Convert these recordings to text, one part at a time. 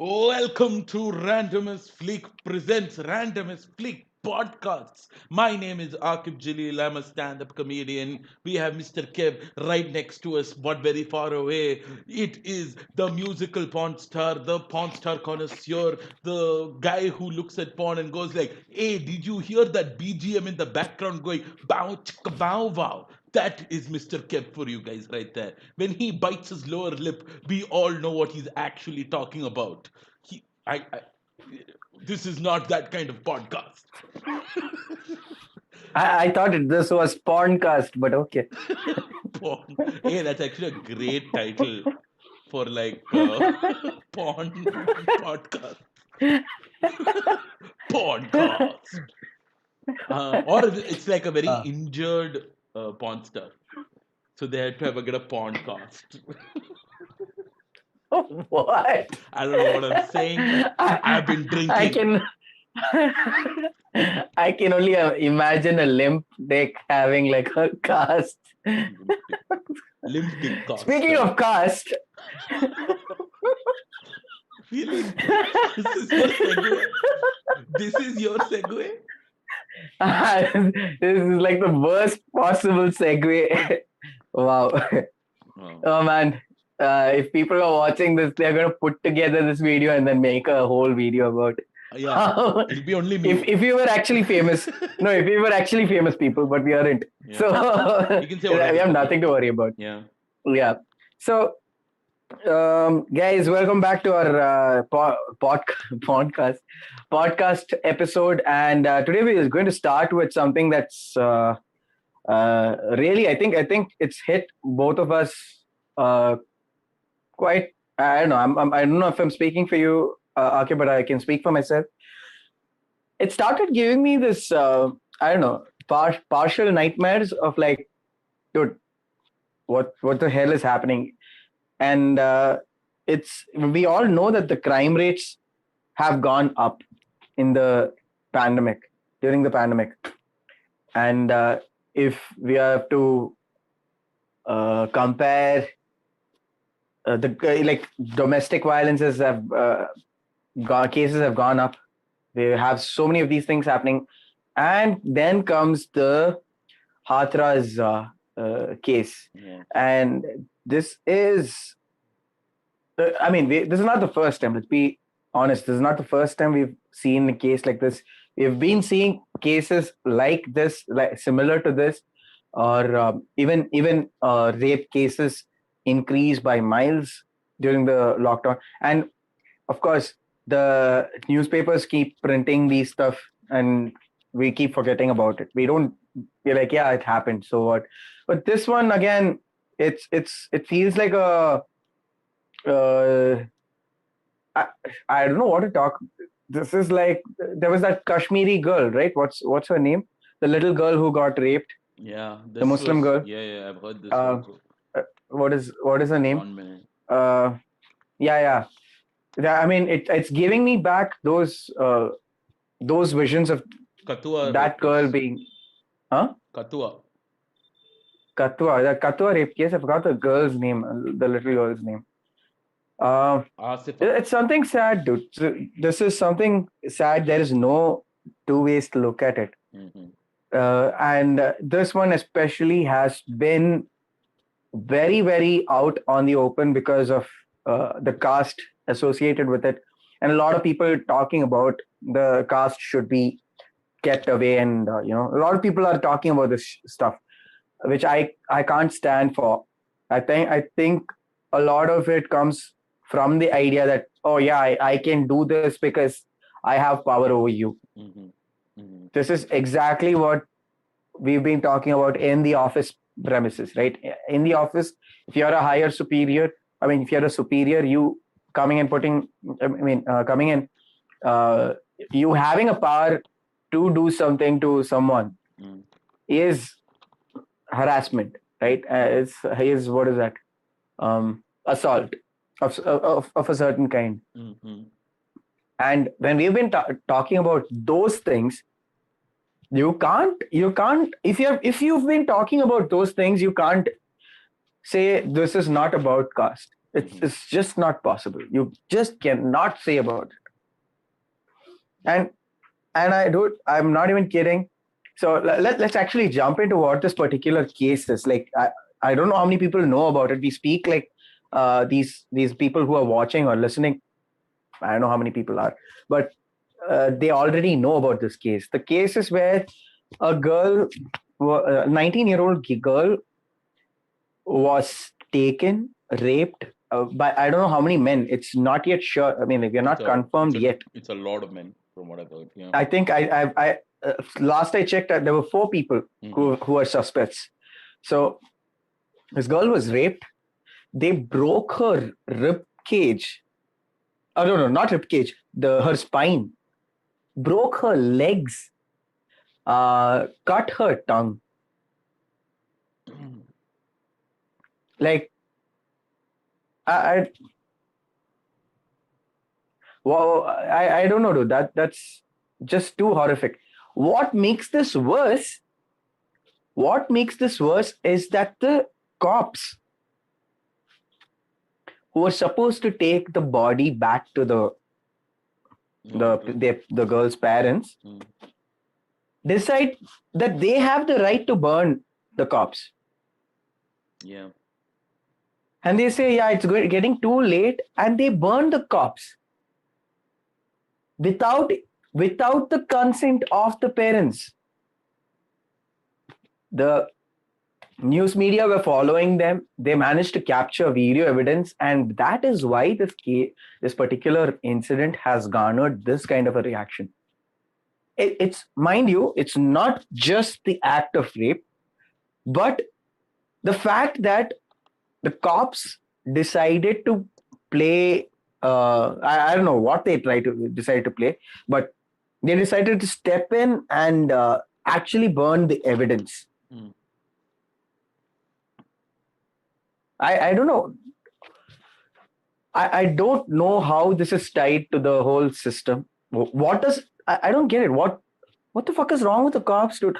Welcome to Randomest Fleek presents Randomest Fleek podcasts. My name is Aaquib Jaleel. I'm a stand-up comedian. We have Mr. Kev right next to us, but very far away. It is the musical porn star, the porn star connoisseur, the guy who looks at porn and goes like, "Hey, did you hear that BGM in the background going bow chicka bow wow?" That is Mr. Kev for you guys right there. When he bites his lower lip, we all know what he's actually talking about. I this is not that kind of podcast. I thought this was Porncast, but okay. Porn. Hey, that's actually a great title for like porn podcast. Podcast. Or it's like a very Uh, injured porn star. So they had to have get a podcast. what? I don't know what I'm saying. I've been I drinking. can I can only imagine a limp dick having like a cast. Limp dick cast. Speaking of cast, Really? This is your segue? This is your segue? this is like the worst possible segue. Wow. Oh. Oh man. If people are watching this, they're gonna put together this video and then make a whole video about it. Yeah, it'll be only me. If you were actually famous, no, if we were actually famous people, but we aren't. Yeah. So You can say whatever we have you nothing to worry about. Yeah. Yeah. So, guys, welcome back to our podcast episode, and today we are going to start with something that's really, I think it's hit both of us quite. I don't know. I don't know if I'm speaking for you, okay, but I can speak for myself. It started giving me this, I don't know, partial nightmares of like, dude, what the hell is happening? And we all know that the crime rates have gone up in the pandemic, during the pandemic. And if we have to compare like domestic violences cases have gone up. We have so many of these things happening, and then comes the Hathras case, and this is, I mean, this is not the first time. Let's be honest. This is not the first time we've seen a case like this. We've been seeing cases like this, like similar to this, or even rape cases increase by miles during the lockdown. And of course, the newspapers keep printing these stuff, and we keep forgetting about it. We're like, yeah, it happened. So what? But this one again, it feels like a. I don't know what to talk. This is like, there was that Kashmiri girl, right? What's her name? The little girl who got raped. Yeah. The Muslim girl. Yeah, I've heard this also. What is her name? 1 minute. Yeah. I mean, it's giving me back those visions of Katua that girl being, huh? Katua. The Katua rape case. I forgot the girl's name, the little girl's name. It's something sad, dude. This is something sad. There is no two ways to look at it. Mm-hmm. And this one especially has been very, very out on the open because of the caste associated with it. And a lot of people talking about the caste should be kept away. And, a lot of people are talking about this stuff, which I can't stand for. I think a lot of it comes from the idea that, oh yeah, I can do this because I have power over you. Mm-hmm. Mm-hmm. This is exactly what we've been talking about in the office premises, right? In the office, if you're a higher superior, if you're a superior, you coming in, you having a power to do something to someone is harassment, right? What is that? Assault of a certain kind. Mm-hmm. And when we've been talking about those things, you can't if you've been talking about those things, you can't say this is not about caste. It's just not possible. You just cannot say about it. And I'm not even kidding. So let's actually jump into what this particular case is. Like I don't know how many people know about it. We speak like these people who are watching or listening. I don't know how many people are, but they already know about this case. The case is where a girl, a 19-year-old girl, was taken, raped by I don't know how many men. It's not yet sure. I mean, we're not confirmed yet. It's a lot of men, from what I've heard. Yeah. I think last I checked, there were 4 people who are suspects. So this girl was raped. They broke her rib cage. Oh no, not rib cage. Her spine. Broke her legs. Cut her tongue. Like I don't know, dude. That's just too horrific. What makes this worse? What makes this worse is that the cops who were supposed to take the body back to the girl's parents decide that they have the right to burn the cops. Yeah. And they say, yeah, it's getting too late, and they burn the cops without the consent of the parents. The news media were following them. They managed to capture video evidence, and that is why this particular incident has garnered this kind of a reaction. It's mind you, it's not just the act of rape, but the fact that the cops decided to play. I don't know what they decided to play, but they decided to step in and actually burn the evidence. I don't know. I don't know how this is tied to the whole system. What does I don't get it. What the fuck is wrong with the cops, dude?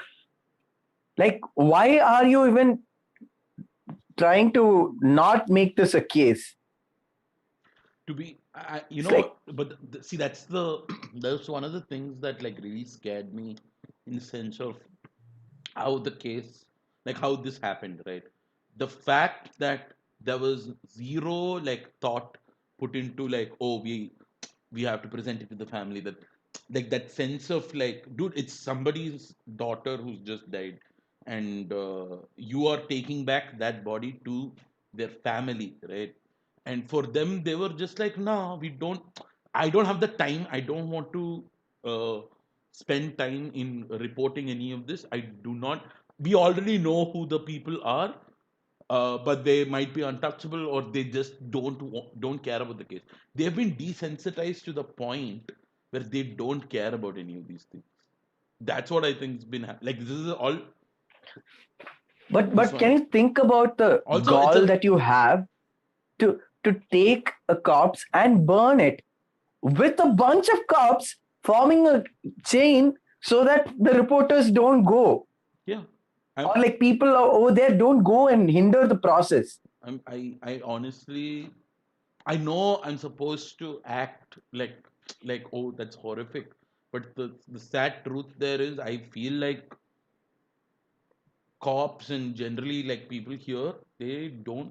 Like, why are you even trying to not make this a case? To be, but see, that's one of the things that like really scared me in the sense of how the case, like how this happened, right? The fact that there was zero like thought put into like, oh, we have to present it to the family, that like that sense of like, dude, it's somebody's daughter who's just died, and you are taking back that body to their family, right? And for them, they were just like, no, I don't have the time, I don't want to spend time in reporting any of this. I do not We already know who the people are, but they might be untouchable, or they just don't care about the case. They've been desensitized to the point where they don't care about any of these things. That's what I think's been like. This is all. But can you think about the gall that you have to take a corpse and burn it with a bunch of cops forming a chain so that the reporters don't go? Yeah. Or like people over there don't go and hinder the process. I honestly, I know I'm supposed to act like oh, that's horrific, but the sad truth there is, I feel like cops and generally like people here,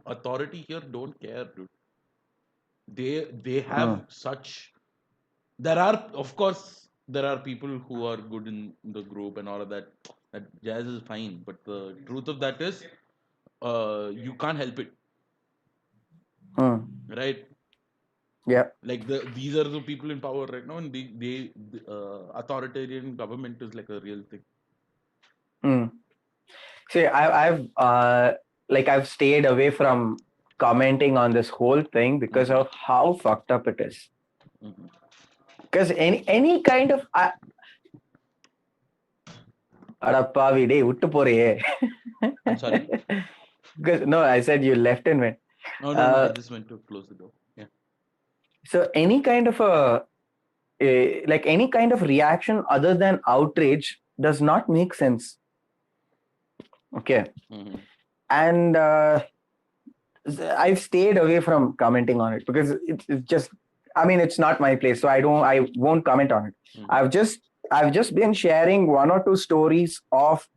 authority here don't care, dude. They have such. There are, of course, there are people who are good in the group and all of that. That jazz is fine, but the truth of that is, you can't help it, right? Yeah. Like these are the people in power right now, and the authoritarian government is like a real thing. See, I've stayed away from commenting on this whole thing because of how fucked up it is. Because any kind of I'm sorry? Because no, I said you left and went. No, I just went to close the door. Yeah. So any kind of any kind of reaction other than outrage does not make sense. Okay. And I've stayed away from commenting on it because it's just. I mean, it's not my place, so I won't comment on it. Mhm. I've just I've just been sharing one or two stories of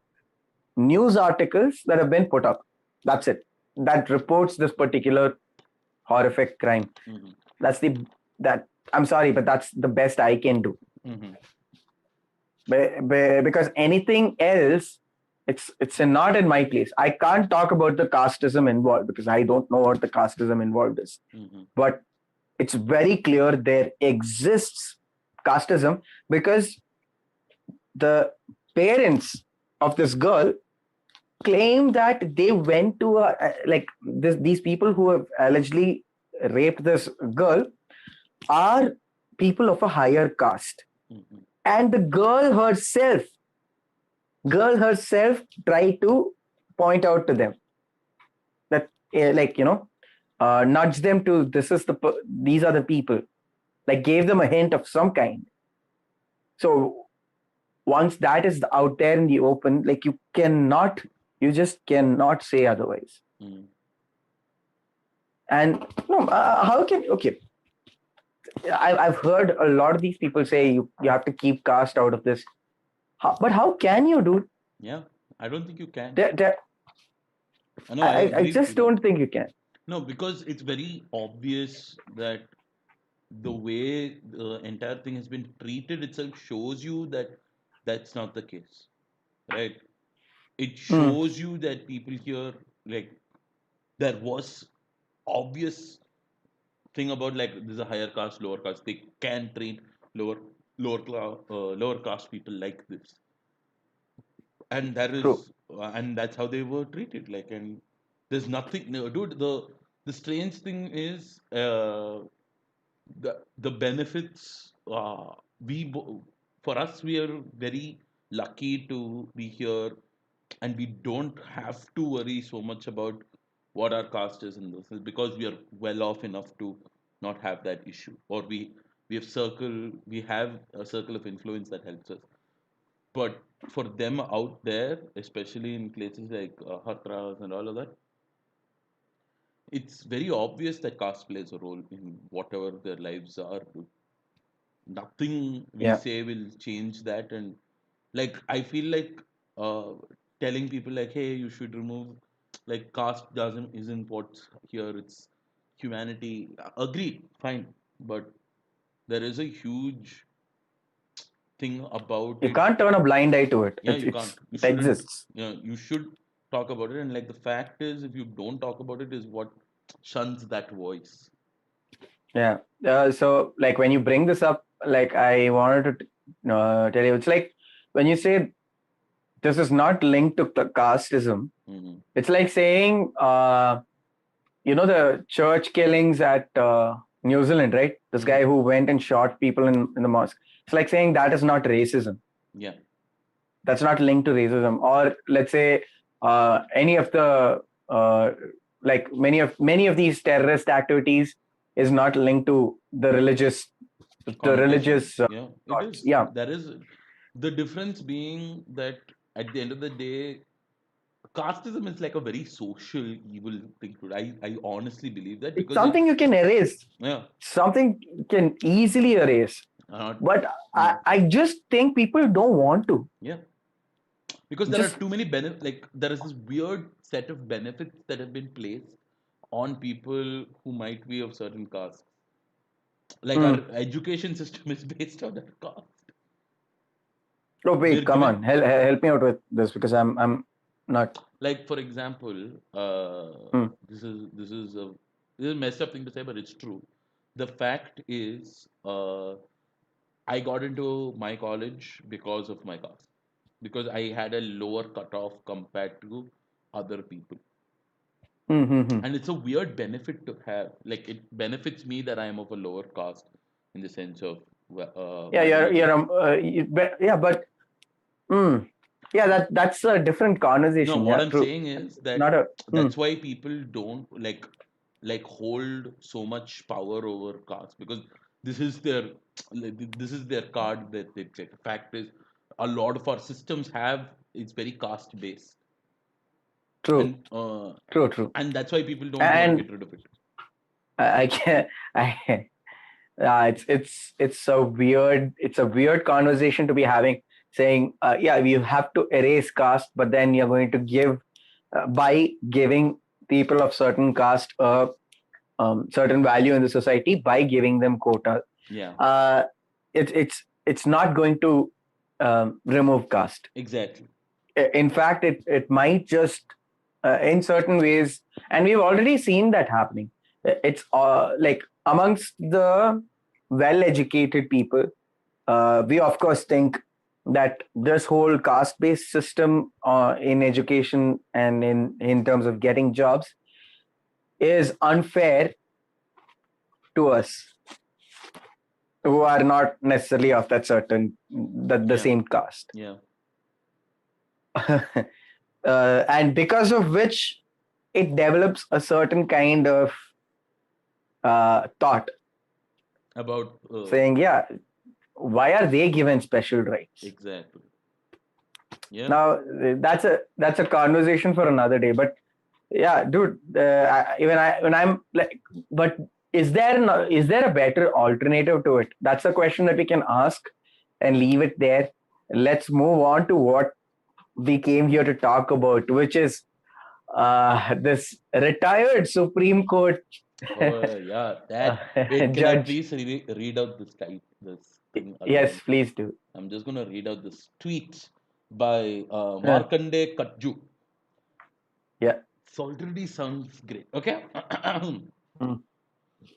news articles that have been put up. That's it. That reports this particular horrific crime. Mhm. That's the that I'm sorry, but that's the best I can do. Mhm. Because anything else, it's not in my place. I can't talk about the casteism involved because I don't know what the casteism involved is. Mhm. But it's very clear there exists casteism because the parents of this girl claim that they went to these people who have allegedly raped this girl are people of a higher caste, Mhm. and the girl herself tried to point out to them that nudge them to these are the people, like gave them a hint of some kind. So once that is out there in the open, like you just cannot say otherwise. Mhm. And no, how can okay? I've heard a lot of these people say you have to keep caste out of this. But how can you do? Yeah, I don't think you can. That No, I I agree with you just that. don't think you can. No, because it's very obvious that the way the entire thing has been treated itself shows you that that's not the case, right? It Hmm. shows you that people here, like, there was obvious thing about like there's a higher caste, lower caste. They can treat lower lower caste people like this, and that True. is and that's how they were treated. Like, and there's nothing, no, dude. The strange thing is the benefits. For us, we are very lucky to be here, and we don't have to worry so much about what our caste is in this, is because we are well off enough to not have that issue, or we have a circle of influence that helps us. But for them out there, especially in places like Hathras and all of that, it's very obvious that caste plays a role in whatever their lives are. Nothing we Yeah. say will change that. And like, I feel like uh, telling people like, hey, you should remove, like, caste doesn't isn't what's here, it's humanity. Agreed, fine, but there is a huge thing about You it. can't turn a blind eye to it. Yeah, you can't, you It shouldn't. exists. You should talk about it. And like, the fact is, if you don't talk about it, is what shuns that voice. Yeah. So like when you bring this up, like I wanted to tell you, it's like when you say this is not linked to casteism. Hmm. It's like saying, the church killings at New Zealand, right? This Hmm. guy who went and shot people in the mosque. It's like saying that is not racism. Yeah. That's not linked to racism. Or let's say any of the uh, like many of these terrorist activities is not linked to the Connotation. religious Yeah, it thoughts. is. Yeah, There is the difference being that at the end of the day, casteism is like a very social evil thing to do. I honestly believe that, it's because something you can erase. yeah, Something you can easily erase. uh, But mm, I just think people don't want to. yeah, because there are Just too many benefits. Like, there is this weird set of benefits that have been placed on people who might be of certain castes. Like, our mm. education system is based on that caste. Oh We're wait, come given, on, help me out with this because I'm not. like, for example, Mm, this is a messed up thing to say, but it's true. The fact is, I got into my college because of my caste, because I had a lower cutoff compared to other people. mm, mm, mm. And it's a weird benefit to have. Like, it benefits me that I am of a lower caste in the sense of Yeah, biology. yeah, but mm, yeah, that's a different No, conversation. what Yeah, I'm true. saying is Not that a. Mm. that's why people don't like hold so much power over caste, because this is their this is their card that they check. The fact is, a lot of our systems have it's very caste based. True, and true, true. that's why people don't want to And get rid of it. I can't. I it's a weird conversation to be having, saying yeah, we have to erase caste, but then you're going to give by giving people of certain caste a certain value in the society by giving them quota. Yeah, uh, it's not going to remove caste. exactly. In fact, it might just in certain ways, and we've already seen that happening. It's like amongst the well-educated people, we of course think that this whole caste-based system in education and in terms of getting jobs is unfair to us who are not necessarily of that certain the Yeah, same caste. yeah. And because of which it develops a certain kind of thought About saying, yeah, why are they given special rights? exactly. Yeah. Now that's a conversation for another day. But yeah, dude, even I when I'm like, but is there a better alternative to it? That's a question that we can ask and leave it there. Let's move on to what we came here to talk about, which is this retired Supreme Court Oh, yeah. That. Wait, can I judge. please read out this thing Yes, again? please do. I'm just gonna read out this tweet by Uh, Markande Katju. yeah. It already sounds great. Okay. Mm.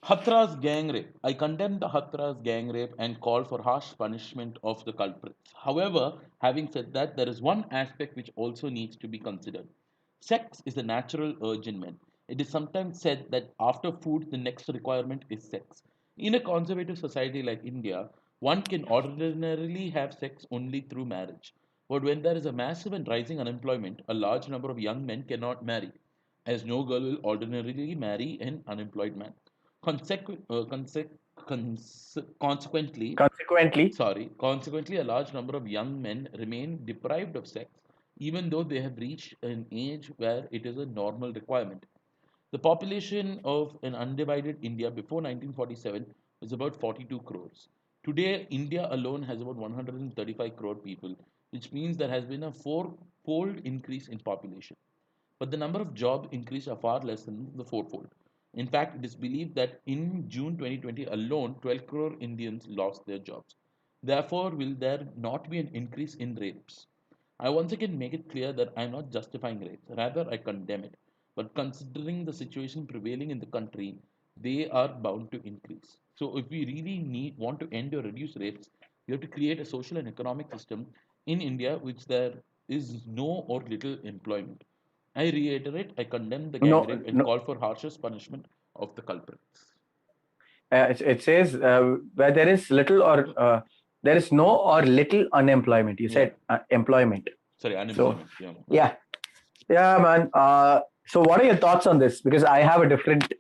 Hathras gang rape. I condemn the Hathras gang rape and call for harsh punishment of the culprits. However, having said that, there is one aspect which also needs to be considered. Sex is a natural urge in men. It is sometimes said that after food, the next requirement is sex. In a conservative society like India, one can ordinarily have sex only through marriage. But when there is a massive and rising unemployment, a large number of young men cannot marry, as no girl will ordinarily marry an unemployed man. Consequently, Consequently, consequently, a large number of young men remain deprived of sex, even though they have reached an age where it is a normal requirement. The population of an undivided India before 1947 was about 42 crores. Today, India alone has about 135 crore people, which means there has been a four-fold increase in population. But the number of job increase are far less than the fourfold. In fact, it is believed that in June 2020 alone, 12 crore Indians lost their jobs. Therefore, will there not be an increase in rapes? I once again make it clear that I am not justifying rapes, rather, I condemn it. But considering the situation prevailing in the country, they are bound to increase. So, if we really want to end or reduce rapes, we have to create a social and economic system in India which there is no or little employment. I reiterate, I condemn the gang no, rape and no. call for harshest punishment of the culprits. It says where there is little or there is no or little unemployment. You Yeah, said employment. sorry, So unemployment. Yeah. yeah, yeah, man. So what are your thoughts on this? Because I have a different.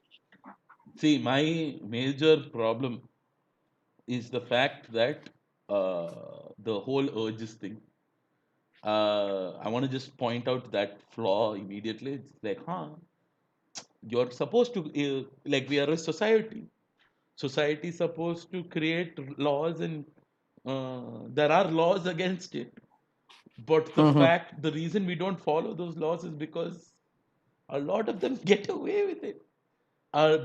See, my major problem is the fact that the whole urges thing. I want to just point out that flaw immediately. It's like, you're supposed to, like, we are a society. Society is supposed to create laws, and there are laws against it. But Mhm. the reason we don't follow those laws is because a lot of them get away with it.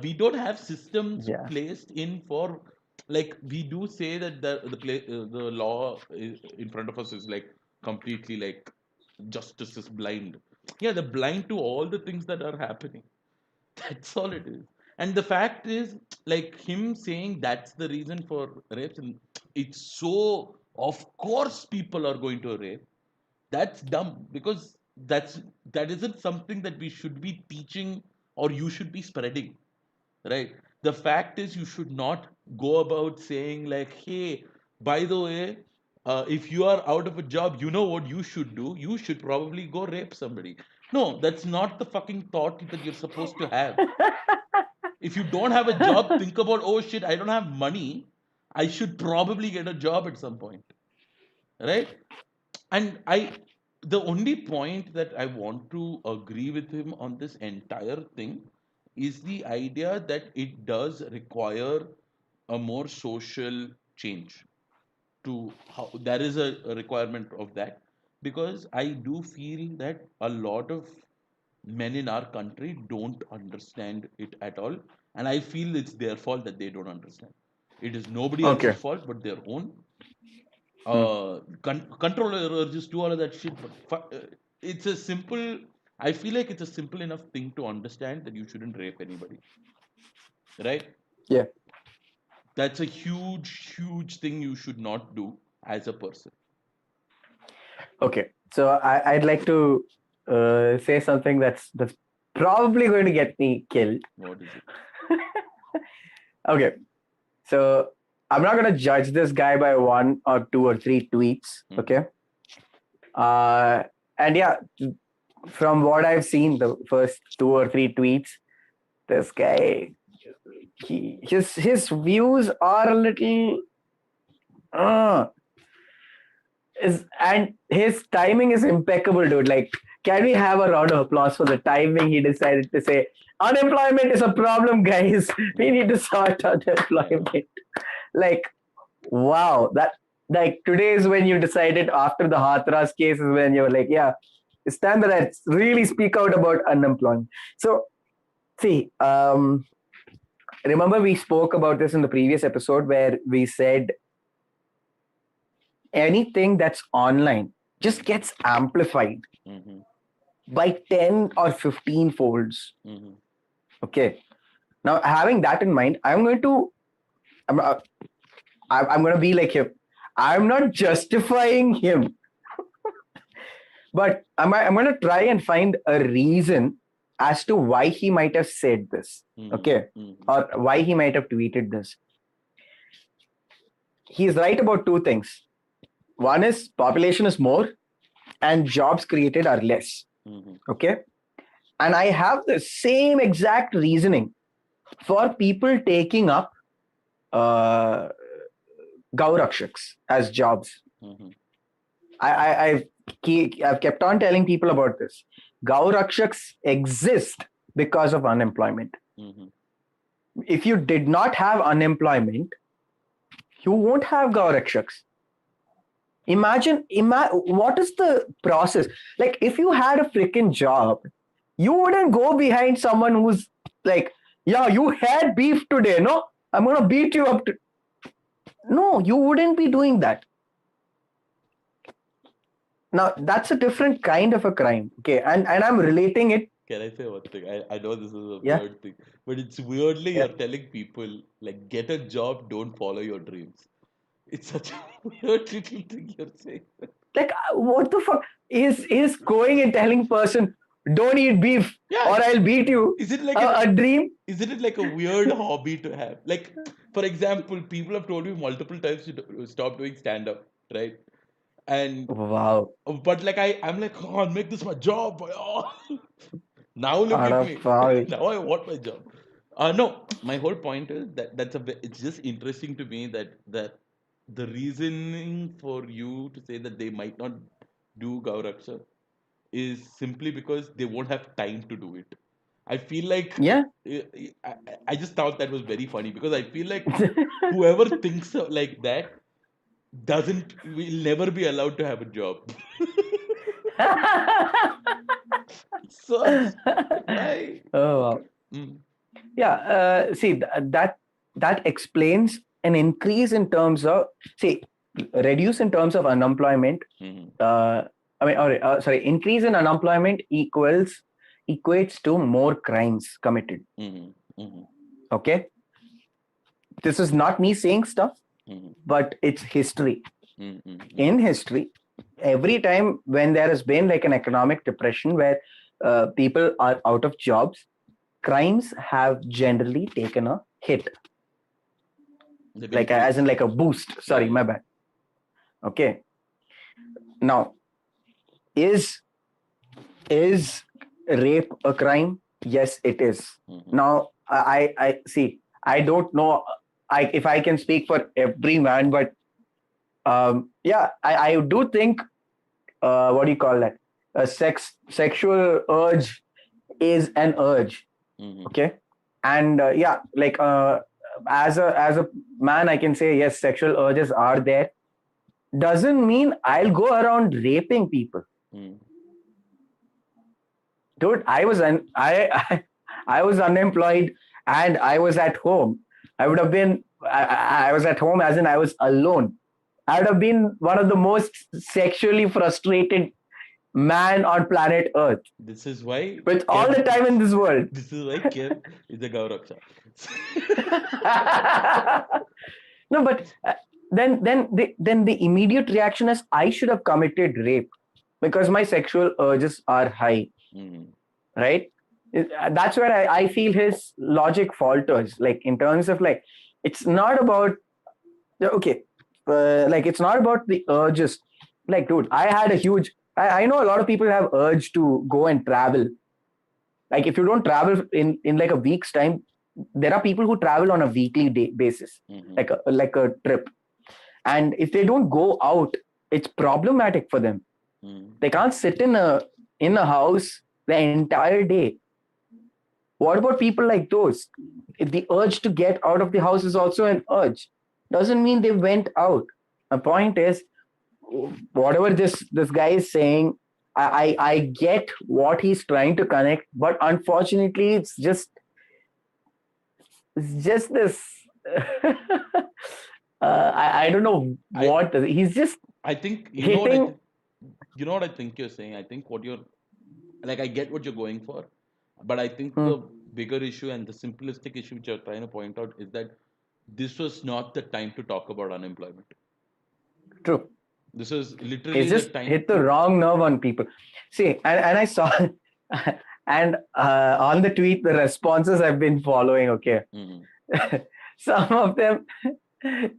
We don't have systems Yeah. placed in for, like, we do say that the law in front of us is like completely like justice is blind. Yeah, they're blind to all the things that are happening. That's all it is. And the fact is, like, him saying that's the reason for rapes, and it's so, of course people are going to rape. That's dumb, because that isn't something that we should be teaching or you should be spreading, right? The fact is, you should not go about saying like, hey, by the way, if you are out of a job, you know what you should do? You should probably go rape somebody. No, that's not the fucking thought that you're supposed to have. If you don't have a job, think about, oh shit, I don't have money, I should probably get a job at some point, right? And The only point that I want to agree with him on this entire thing is the idea that it does require a more social change to how there is a requirement of that, because I do feel that a lot of men in our country don't understand it at all, and I feel it's their fault that they don't understand. It is nobody Okay. else's fault but their own. Hmm. Control your urges, do all of that shit, but it's a simple. I feel like it's a simple enough thing to understand that you shouldn't rape anybody, right? Yeah. That's a huge thing you should not do as a person. Okay. So I'd like to say something that's probably going to get me killed. What is it? Okay. So I'm not going to judge this guy by one or two or three tweets. Mm-hmm. Okay. Uh, and yeah, from what I've seen, the first two or three tweets, this guy, his views are a little uh, and his timing is impeccable, dude. Like, can we have a round of applause for the timing he decided to say unemployment is a problem, guys? We need to sort Yeah. unemployment. Like, wow, that like today is when you decided after the Hathras case is when you're like, yeah, it's time that I really speak out about unemployment. So see, remember we spoke about this in the previous episode where we said anything that's online just gets amplified Mm-hmm. by 10 or 15 folds. Mm-hmm. Okay. Now, having that in mind, I'm, uh, I'm going to be like him. I'm not justifying him, but I'm going to try and find a reason as to why he might have said this. Okay. Mm-hmm. Or why he might have tweeted this. He's right about two things. One is population is more and jobs created are less. Mm-hmm. Okay. And I have the same exact reasoning for people taking up uh, Gaurakshaks as jobs. Mm-hmm. I've kept on telling people about this. Gaurakshaks exist because of unemployment. Mm-hmm. If you did not have unemployment, you won't have Gaurakshaks. Imagine what is the process? Like, if you had a freaking job, you wouldn't go behind someone who's like, yeah, you had beef today, no? I'm gonna beat you up. No, you wouldn't be doing that. Now, that's a different kind of a crime. Okay. And I'm relating it. Can I say one thing? I know this is a Yeah. weird thing, but it's weirdly Yeah. you're telling people like get a job, don't follow your dreams. It's such a weird little thing you're saying. Like, what the fuck is going and telling person, don't eat beef Yeah. or I'll beat you? Is it like A dream? isn't it like a weird hobby to have? Like, for example, people have told me multiple times to stop doing stand up, right? And Wow. but like I'm like, oh, I'll make this my job. Boy. Oh. Now look at me. Arafai. Now I want my job. No, my whole point is that it's just interesting to me that the reasoning for you to say that they might not do Gauraksha is simply because they won't have time to do it. I feel like Yeah. I just thought that was very funny because I feel like whoever thinks like that doesn't will never be allowed to have a job. Such why? Oh, Okay. wow. Mm, Yeah. See, that explains an increase in terms of, see, reduce in terms of unemployment. mhm, Sorry, increase in unemployment equates to more crimes committed. mhm, mhm, Okay. This is not me saying stuff, mhm, but it's history. mhm, mhm, In history, every time when there has been like an economic depression where people are out of jobs, crimes have generally taken a hit, they've like as in increased. like a boost. Yeah, Sorry, yeah. my bad. Okay. Now, is is rape a crime? Yes, it is. Mhm, Now, I see. I don't know. If I can speak for every man, but yeah, I do think what do you call that? A sexual urge is an urge. Mm-hmm. Okay. And as a man, I can say yes, sexual urges are there. Doesn't mean I'll go around raping people. Mm. Dude, I was unemployed and I was at home. I would have been I was at home as in I was alone. I would have been one of the most sexually frustrated man on planet Earth This is why with all Kev. the time in this world. This is why Kev is a Gauraksha. No, but then the immediate reaction is I should have committed rape because my sexual urges are high, Mm. right? That's where I feel his logic falters. Like in terms of like, it's not about okay, like it's not about the urges. Like, dude, I had a huge. I know a lot of people have urge to go and travel. Like if you don't travel in like a week's time, there are people who travel on a weekly basis, Mm-hmm. like a trip. And if they don't go out, it's problematic for them. Mm. They can't sit in a house the entire day. What about people like those? If the urge to get out of the house is also an urge, doesn't mean they went out. My point is, whatever this guy is saying, I get what he's trying to connect, but unfortunately, it's just this. I don't know I what he's just I think hitting. you know what I think you're saying. I think what you're like I get what you're going for, but I think Hmm, the bigger issue and the simplistic issue which you're trying to point out is that this was not the time to talk about unemployment. true. This is It's literally the just time. hit the wrong nerve on people. See, and I saw, and on the tweet, the responses I've been following. Okay, Mm-hmm. some of them,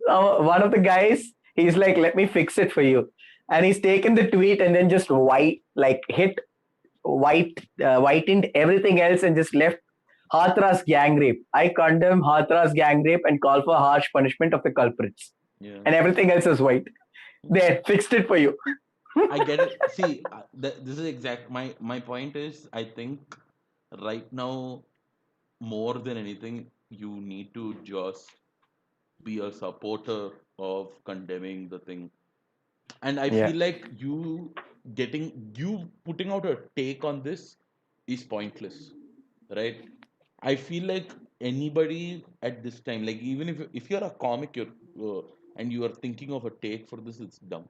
one of the guys, he's like, "Let me fix it for you," and he's taken the tweet and then just whitened everything else and just left Hathras gang rape. I condemn Hathras gang rape and call for harsh punishment of the culprits. Yeah. And everything else is white. There, fixed it for you. I get it. See, this is exact. My point is, I think right now more than anything, you need to just be a supporter of condemning the thing. And I Yeah. feel like you putting out a take on this is pointless, right? I feel like anybody at this time, like even if you're a comic, and you are thinking of a take for this, it's dumb.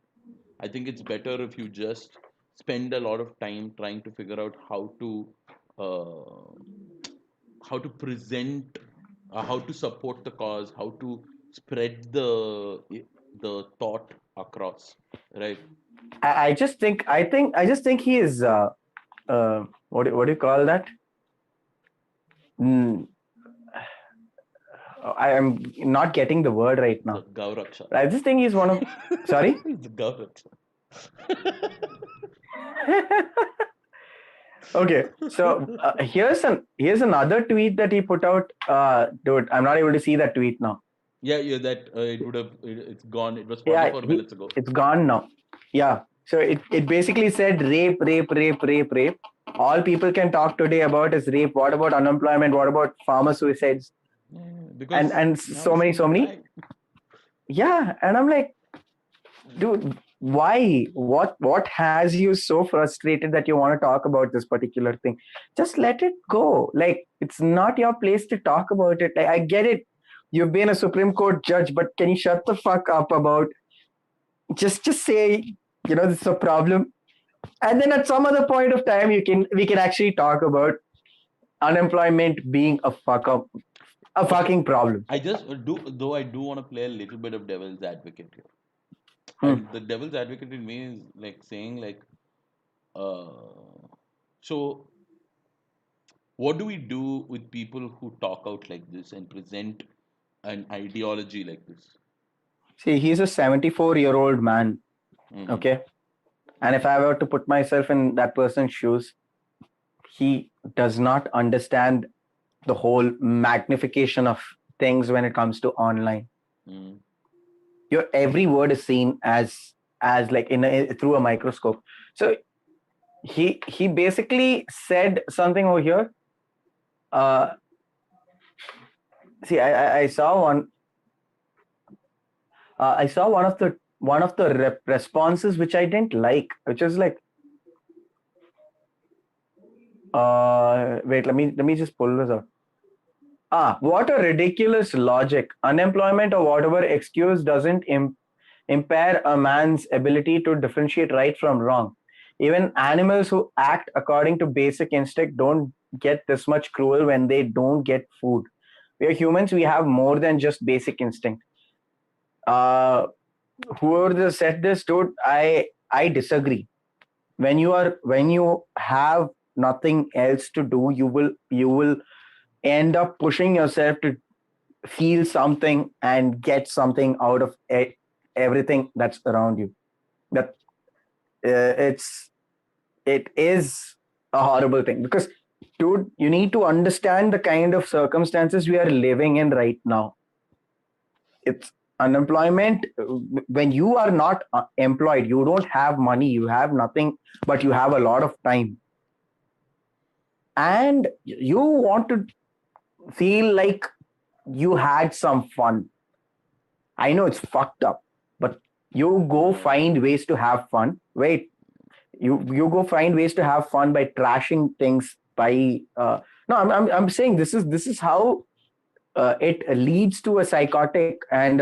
I think it's better if you just spend a lot of time trying to figure out uh, how to present, how to support the cause, how to spread the thought across, right? I just think he is what do you call that? Mm, I am not getting the word right The now. Gauraksha. I just think he's one of. Sorry. The Gauraksha. Okay, so here's another tweet that he put out. Dude, I'm not able to see that tweet now. Yeah, yeah, that it's gone. It was Yeah, 44 minutes ago. it's gone now. Yeah, so it basically said rape, rape, rape, rape, rape. All people can talk today about is rape. What about unemployment? What about farmer suicides? Yeah, And because and now so it's many, in the so many. bag. Yeah, and I'm like, dude, why? What has you so frustrated that you want to talk about this particular thing? Just let it go. Like it's not your place to talk about it. Like, I get it. You've been a Supreme Court judge, but can you shut the fuck up about just say, this is a problem? And then at some other point of time we can actually talk about unemployment being a Okay, fucking problem. I just do though I do want to play a little bit of devil's advocate here, Hmm. and the devil's advocate in me is like saying like, uh, so what do we do with people who talk out like this and present an ideology like this? See, he's a 74-year-old man. Mm-hmm. Okay. And if I were to put myself in that person's shoes, he does not understand the whole magnification of things when it comes to online. Mm-hmm. Your every word is seen as as like through a microscope. So he basically said something over here. Uh, see, I saw one. I saw one of the responses which I didn't like, which is like, wait, let me just pull this up. What a ridiculous logic! Unemployment or whatever excuse doesn't impair a man's ability to differentiate right from wrong. Even animals who act according to basic instinct don't get this much cruel when they don't get food. We are humans. We have more than just basic instinct. Uh, Whoever said this, dude, I disagree. When you have nothing else to do, you will end up pushing yourself to feel something and get something out of everything that's around you. That it is a horrible thing, because dude, you need to understand the kind of circumstances we are living in right now. It's unemployment. When you are not employed, you don't have money, you have nothing, but you have a lot of time, and you want to feel like you had some fun. I know it's fucked up, but you go find ways to have fun. Wait, you go find ways to have fun by trashing things. By no, I'm saying this is how it leads to a psychotic and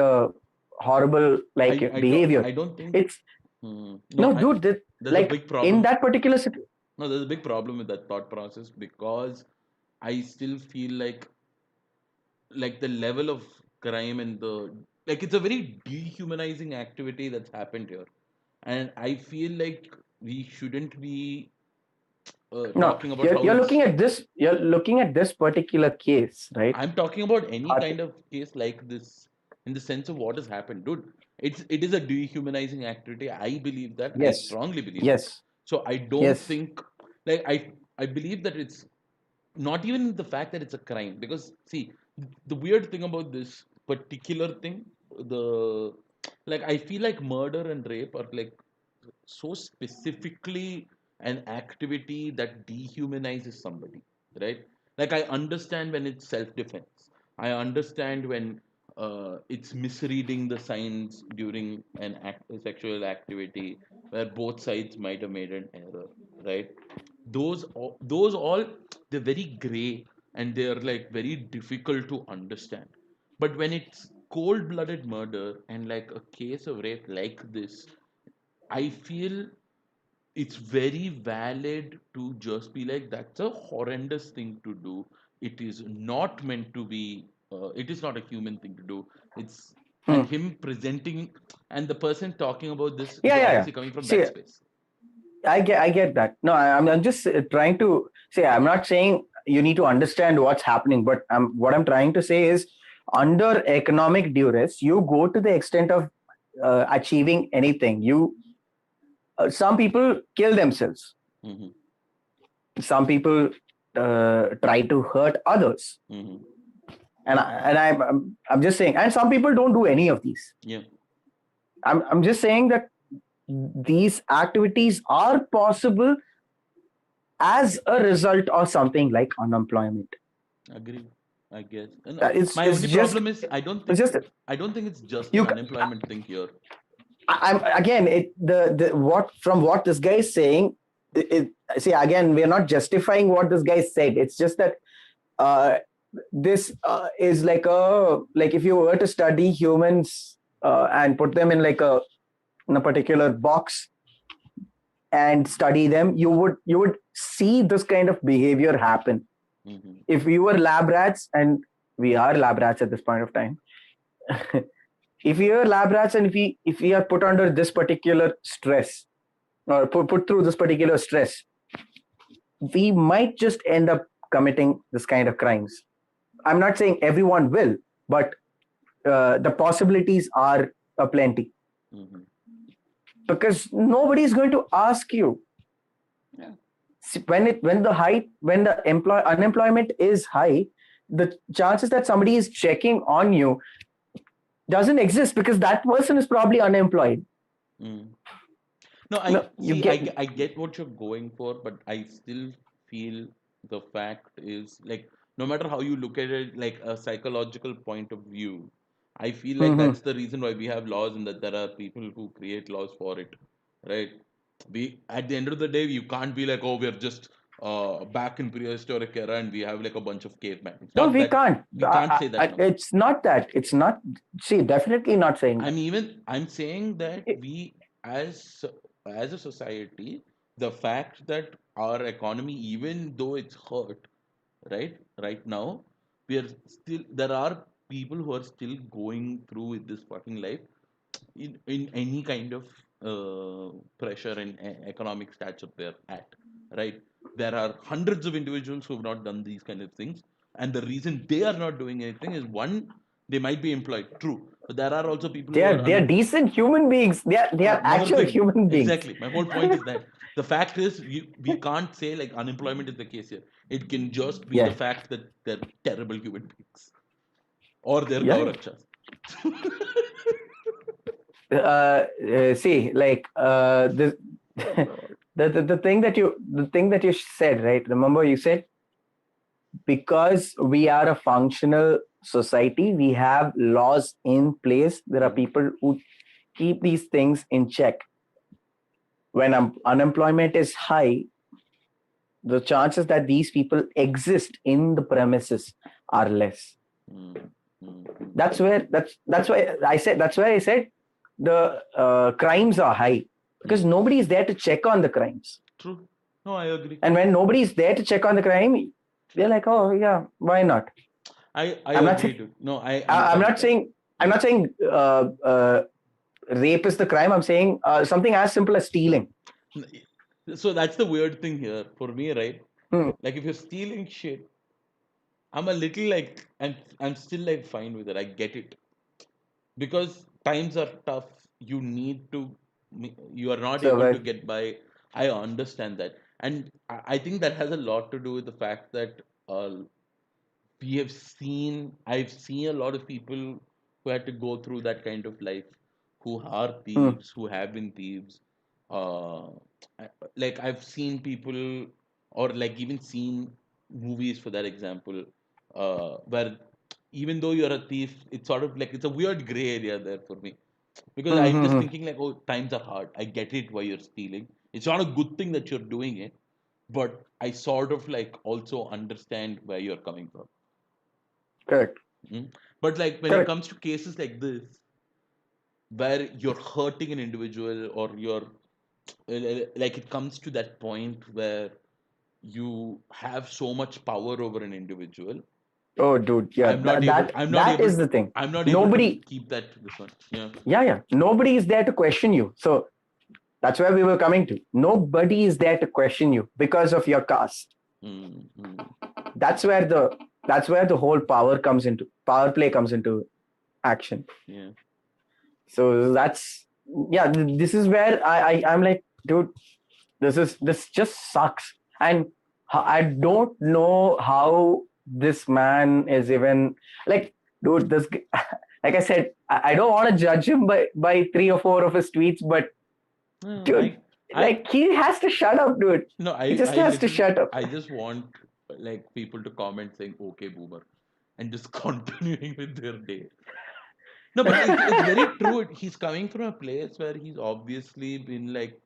horrible behavior. I don't think. It's No, no, dude. there's a Like big in problem. that particular situation. No, there's a big problem with that thought process because I still feel like the level of crime and the like it's a very dehumanizing activity that's happened here, and I feel like we shouldn't be No, talking about you're how you're it's. looking at this. You're looking at this particular case, right? I'm talking about any But kind of case like this in the sense of what has happened, dude. It is a dehumanizing activity. I believe that. I yes, strongly believe that. yes, So I don't yes. think like I believe that it's not even the fact that it's a crime, because see, the weird thing about this particular thing, the like I feel like murder and rape are like so specifically an activity that dehumanizes somebody, right? Like I understand when it's self-defense. I understand when it's misreading the signs during a sexual activity where both sides might have made an error, right? Those all they're very gray and they're like very difficult to understand. But when it's cold-blooded murder and like a case of rape like this, I feel it's very valid to just be like, that's a horrendous thing to do. It is not meant to be, it is not a human thing to do. It's, and Hmm. him presenting, and the person talking about this is Yeah, yeah, yeah. obviously coming from See, that space. I get that. No, I'm just trying to say. I'm not saying you need to understand what's happening, but what I'm trying to say is, under economic duress, you go to the extent of achieving anything. Some people kill themselves. Hmm. Some people try to hurt others, Hmm. and I'm just saying. And some people don't do any of these. Yeah, I'm just saying that these activities are possible as a result of something like unemployment. agree. I guess. And It's my it's only just problem is it's just I don't think it's just an you. unemployment thing here. I'm again the what from what this guy is saying. See, again, we're not justifying what this guy said. It's just that uh, this is like if you were to study humans and put them in a particular box and study them, you would see this kind of behavior happen. Hmm. If we were lab rats, and we are lab rats at this point of time, if we are lab rats and if we are put under this particular stress, or put through this particular stress, we might just end up committing this kind of crimes. I'm not saying everyone will, but the possibilities are plenty, Hmm. because nobody is going to ask you. Yeah. When the unemployment is high, the chances that somebody is checking on you doesn't exist, because that person is probably unemployed. Mm. No, No, I you see. get. I get what you're going for, but I still feel the fact is like no matter how you look at it, like a psychological point of view, I feel like Hmm. that's the reason why we have laws and that there are people who create laws for it, right? We at the end of the day, you can't be like, oh, we're just back in prehistoric era and we have like a bunch of cavemen. It's No, not we that can't. we can't say that now. It's not that. It's not. See, definitely not saying that. I'm saying that It- we as as a society, the fact that our economy, even though it's hurt, right now, we are still there are people who are still going through with this fucking life in any kind of pressure and economic stature they're at, right? There are hundreds of individuals who have not done these kind of things, and the reason they are not doing anything is one, they might be employed, true, but there are also people who are They are decent human beings. They are another actual thing. human beings. Exactly. My whole point is that the fact is we can't say like unemployment is the case here. It can just be the Yes. fact that they're terrible human beings or they're Yeah. gaurakshas. See, like this, Oh God. the thing that you said, right? Remember, you said because we are a functional society, we have laws in place. There are Mhm. people who keep these things in check. When unemployment is high, the chances that these people exist in the premises are less. Mm, mm, mm. That's why I said the crimes are high because Mm. nobody is there to check on the crimes. True. No, I agree. And when nobody is there to check on the crime, they're like, oh yeah, why not? I I'm not agree, saying dude. No, I I'm understand not that. saying I'm Mm. not saying rape is the crime. I'm saying something as simple as stealing. So that's the weird thing here for me, right? Hmm. Like if you're stealing shit, I'm a little like I'm still like fine with it. I get it because times are tough. You need to you are not able to So get by. I understand that, and I think that has a lot to do with the fact that we have seen I've seen a lot of people who had to go through that kind of life, who are hmm. thieves, who have been thieves. uh like I've seen people, or like even seen movies for that example, where even though you're a thief, it's sort of like it's a weird gray area there for me, because Hmm, I'm hmm, just hmm. thinking like, oh, times are hard, I get it why you're stealing, it's not a good thing that you're doing it, but I sort of like also understand where you're coming from. Correct. Mm. But like when it Correct. comes to cases like this, where you're hurting an individual or you're like it comes to that point where you have so much power over an individual, Oh, dude, yeah, I'm not that able is the to thing. I'm not able to Nobody, keep that this one. Yeah. yeah, yeah, nobody is there to question you. So that's where we were coming to. Nobody is there to question you because of your caste. Mm, mm, That's where the whole power play comes into action. yeah. So that's yeah. This is where I'm like, dude, this just sucks, and I don't know how this man is even like, dude. Like I said, I don't want to judge him by 3 or 4 of his tweets, but No, dude, I like he has to shut up, dude. no, He just I has to literally shut up. I just want like people to comment saying okay boomer and just continuing with their day. No, but it's very true. He's coming from a place where he's obviously been like,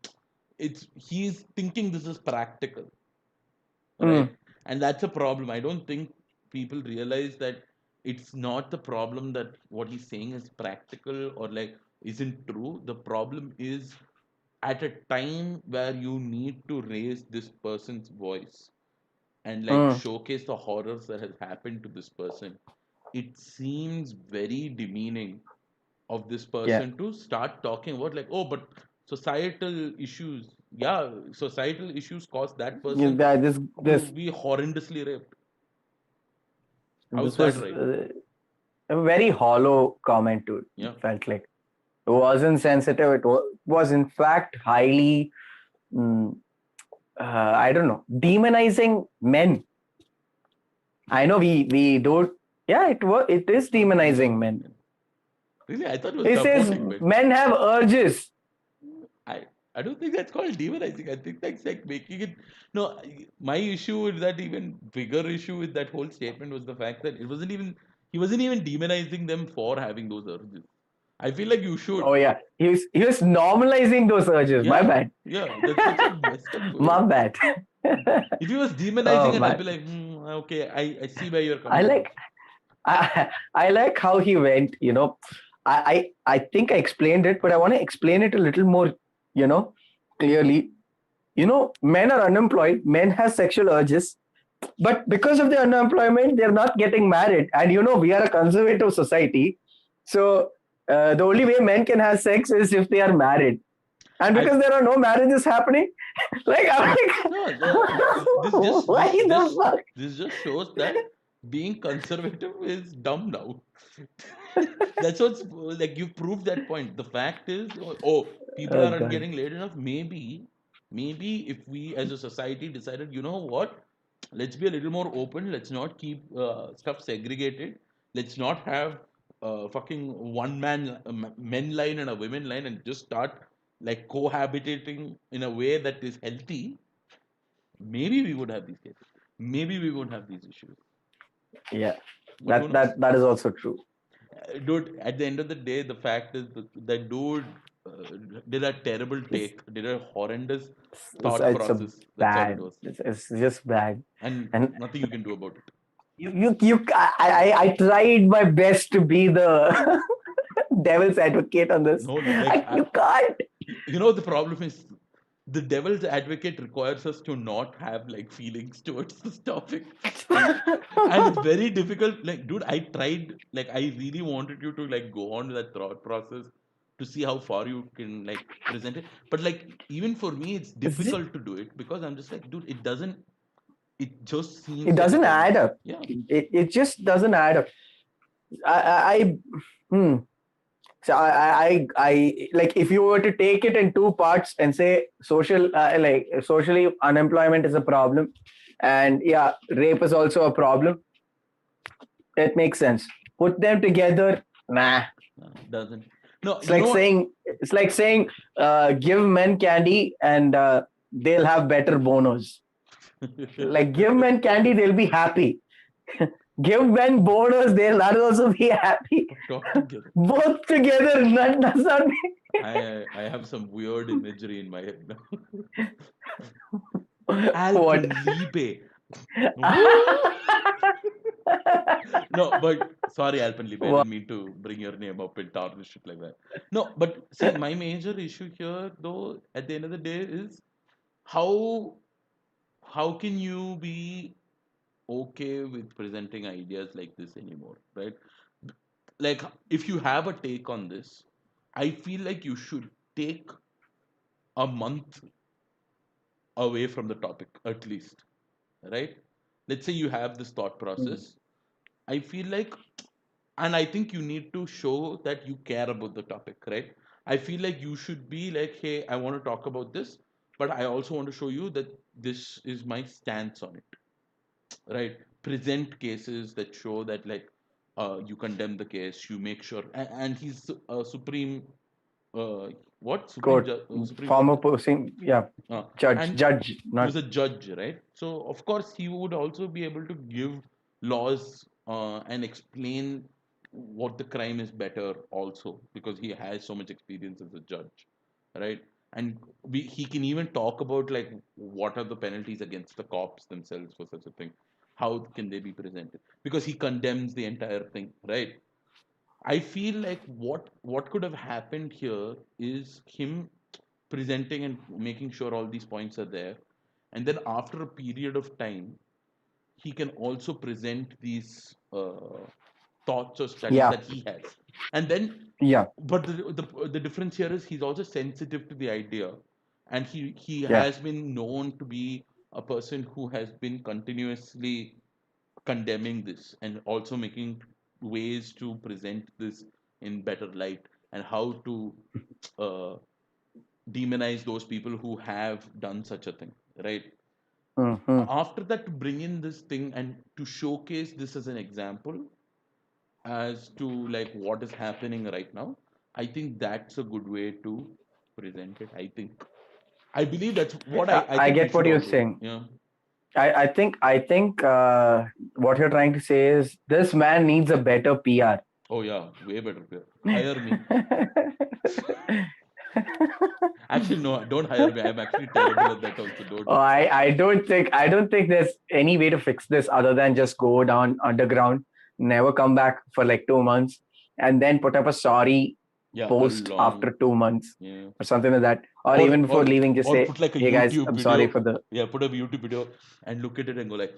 he's thinking this is practical, right? Mm, And that's a problem. I don't think people realize that it's not the problem that what he's saying is practical or like isn't true. The problem is at a time where you need to raise this person's voice and like mm, showcase the horrors that has happened to this person. It seems very demeaning of this yeah. person to start talking about like, oh, but societal issues, yeah, societal issues cause that person to This be horrendously raped. How's this that was right? a very hollow comment, dude. It Yeah. felt like it wasn't sensitive. It was in fact highly, mm, I don't know, demonizing men. I know we don't. Yeah, it is demonizing men. Really, I thought it was He says supporting men. men have urges. I I don't think that's called demonizing. I think that's like making it. No, my issue with that, even bigger issue with that whole statement, was the fact that it wasn't even he wasn't even demonizing them for having those urges. I feel like you should. Oh yeah, he was normalizing those urges. My Yeah, bad. yeah. That's such a messed up way. My bad. If he was demonizing Oh it, I'd man, be like, okay, I see where you're I coming from. like I like how he went. I think I explained it, but I want to explain it a little more. Clearly. Men are unemployed. Men have sexual urges, but because of the unemployment, they're not getting married. And we are a conservative society, so the only way men can have sex is if they are married. And I because there are no marriages happening, like I'm no, this like, just why this the this fuck? this just shows that being conservative is dumb now. That's what's like you proved that point. The fact is, people Oh aren't god. getting laid enough. Maybe if we as a society decided, you know what, let's be a little more open. Let's not keep stuff segregated. Let's not have fucking one man men line and a women line, and just start like cohabitating in a way that is healthy. Maybe we would have these cases. Maybe we won't have these issues. Yeah, But who that knows? that that is also true. Dude, at the end of the day, the fact is that dude did a terrible It's take, did a horrendous it's, thought it's a process. That's all it bad. was. It's just bad. And And nothing you can do about it. I tried my best to be the devil's advocate on this. No, like, You can't. the problem is the devil's advocate requires us to not have like feelings towards this topic. And it's very difficult. Like, dude, I tried, like, I really wanted you to like go on to that thought process to see how far you can like present it. But like, even for me, it's It's just, difficult to do it because I'm just like, dude, it just it seems like a doesn't terrible. add up. Yeah. It just doesn't add up. I hmm. So like if you were to take it in two parts and say socially unemployment is a problem, and yeah, rape is also a problem. It makes sense. Put them together, nah. Doesn't. No, It's you like know what? saying give men candy and they'll have better bonus. Like give men candy, they'll be happy. Give men bonus, they'll not also be happy. Talk together. Both together, that does not make I have some weird imagery in my head now. what? Alpenliebe. Woo! No, but sorry, Alpenliebe, I What? didn't mean to bring your name up and tarnish it like that. No, but see, my major issue here, though, at the end of the day, is how how can you be okay with presenting ideas like this anymore, right? Like, if you have a take on this, I feel like you should take a month away from the topic at least, right? Let's say you have this thought process. I feel like, and I think you need to show that you care about the topic, right? I feel like you should be like, hey, I want to talk about this, but I also want to show you that this is my stance on it, right? Present cases that show that, like, you condemn the case, you make sure, and he's a supreme, uh, what supreme Court, supreme court, former posting, yeah, uh, and judge, he not was a judge, right? So of course he would also be able to give laws and explain what the crime is better also because he has so much experience as a judge, right? And he can even talk about like what are the penalties against the cops themselves for such a thing. How can they be presented? Because he condemns the entire thing, right? I feel like what could have happened here is him presenting and making sure all these points are there, and then after a period of time, he can also present these thoughts or studies yeah, that he has, and then. yeah, But the difference here is he's also sensitive to the idea, and he yeah. has been known to be a person who has been continuously condemning this and also making ways to present this in better light and how to uh, demonize those people who have done such a thing, right? Hmm. After that, to bring in this thing and to showcase this as an example as to like what is happening right now, I think that's a good way to present it, I think. I believe that's what I I think we get should what you're all do. saying. Yeah. I think what you're trying to say is this man needs a better PR. Oh yeah, way better. Hire me. Actually, no, don't hire me. I'm actually terrible at that also. Don't. Oh, I don't think there's any way to fix this other than just go down underground, never come back for like 2 months, and then put up a sorry Yeah, a post long. after 2 months Yeah. or something like that. Or Or even before or leaving, just or say, put like a "Hey guys, YouTube I'm sorry video. for the." Yeah, put a YouTube video and look at it and go like,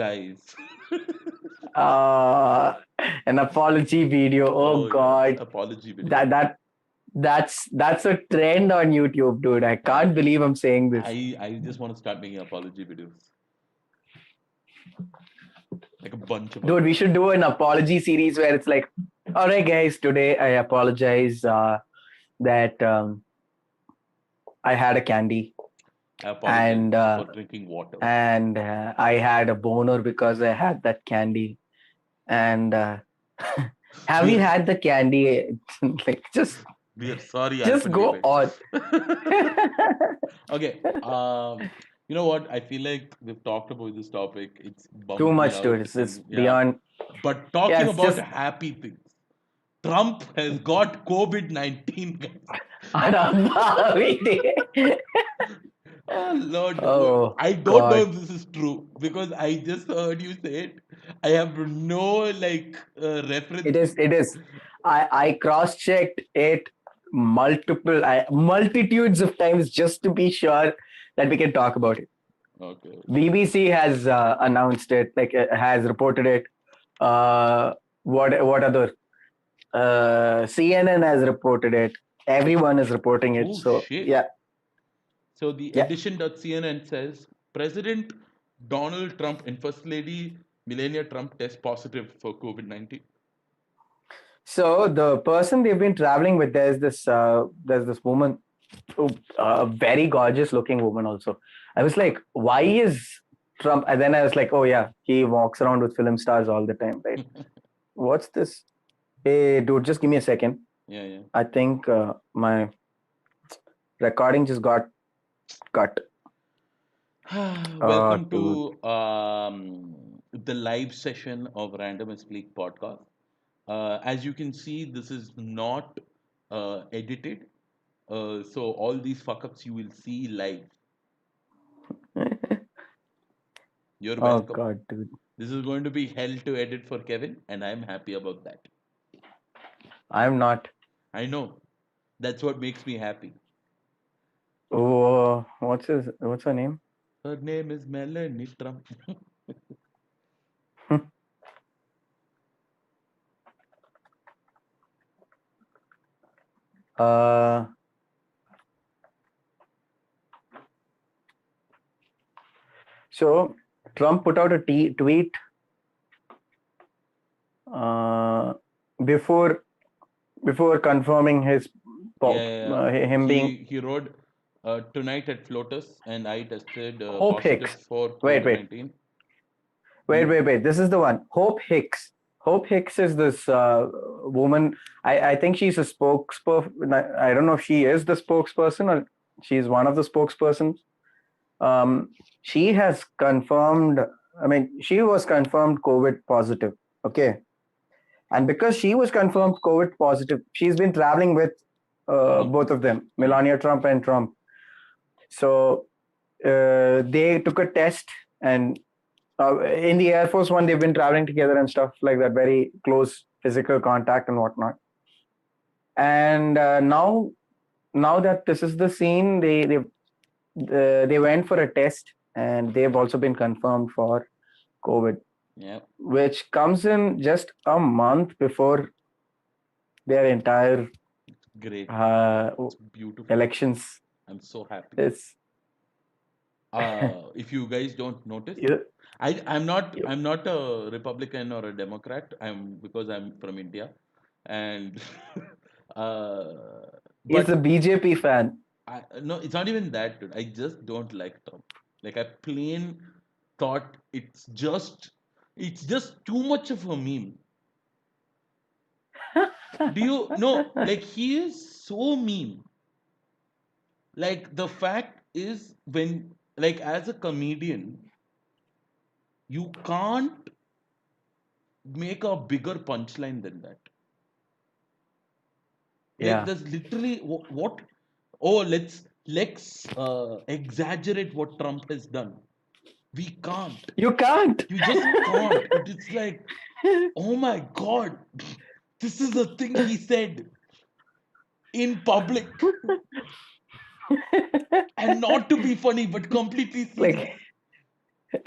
guys. Uh, an apology video. Oh Oh yeah, God, apology video. that's a trend on YouTube, dude. I I can't believe I'm saying this. I just want to start making apology videos, like a bunch of Dude, we apology. should do an apology series where it's like, all right, guys, today I apologize that I had a candy I apologize and for drinking water. I had a boner because I had that candy. And have We you are had the candy? Like, we are sorry, just go Alphanumabed. on. Okay. You know what? I feel like we've talked about this topic. It's Too bummed me much, out. dude. It's And yeah. beyond. But Yeah, talking it's about just. happy things, Trump has got COVID-19, guys. Oh Lord, Oh I don't know God. if this is true because I just heard you say it. I have no like It reference. is. It is. I cross checked it multitudes of times just to be sure that we can talk about it. Okay. BBC has announced it, like has reported it. Uh, what other? CNN has reported it. Everyone is reporting it. Oh So shit. yeah, So the yeah. edition.cnn says President Donald Trump and First Lady Melania Trump test positive for COVID-19. So the person they've been traveling with, there's this woman, a very gorgeous looking woman. Also, I was like, why is Trump? And then I was like, oh yeah, he walks around with film stars all the time, right? What's this? Hey, dude, just give me a second. Yeah, yeah. I think my recording just got cut. Welcome Dude. to the live session of Random as Fleek podcast. As you can see, this is not edited. So all these fuck ups you will see live. You're Oh welcome. God, dude. This is going to be hell to edit for Kevin, and I'm happy about that. I'm not. I know. That's what makes me happy. Oh, what's her name? Her name is Melanie Trump. uh, so Trump put out a tweet uh, before before confirming Yeah, yeah, yeah. him being He wrote tonight at Flotus, and I tested Hope positive Hicks. for Wait, COVID wait, 19. wait, Hmm? wait, wait. This is the one. Hope Hicks. Hope Hicks is this woman. I think she's a spokesperson. I don't know if she is the spokesperson or she's one of the spokespersons. She has confirmed. I mean, she was confirmed COVID positive. Okay, and because she was confirmed COVID positive, she's been traveling with Trump. both of them, Yeah. Melania Trump and Trump. So they took a test, and in the Air Force One, they've been traveling together and stuff like that, very close physical contact and whatnot. And now that this is the scene, they went for a test, and they've also been confirmed for COVID, Yeah. which comes in just a month before their entire Great. uh, It's beautiful. elections. I'm so happy. It's If you guys don't notice, you, I'm not a Republican or a Democrat. I'm because I'm from India, and uh, he's a but BJP fan. no, it's not even that, dude. I just don't like Trump. Like I plain thought it's just too much of a meme. Do you know? Like he is so meme. Like the fact is, when like as a comedian, you can't make a bigger punchline than that. Like Yeah. there's literally what? Oh, let's exaggerate what Trump has done. We can't. You can't. You just can't. It's like, oh my God, this is a thing he said in public, and not to be funny, but completely serious. Like,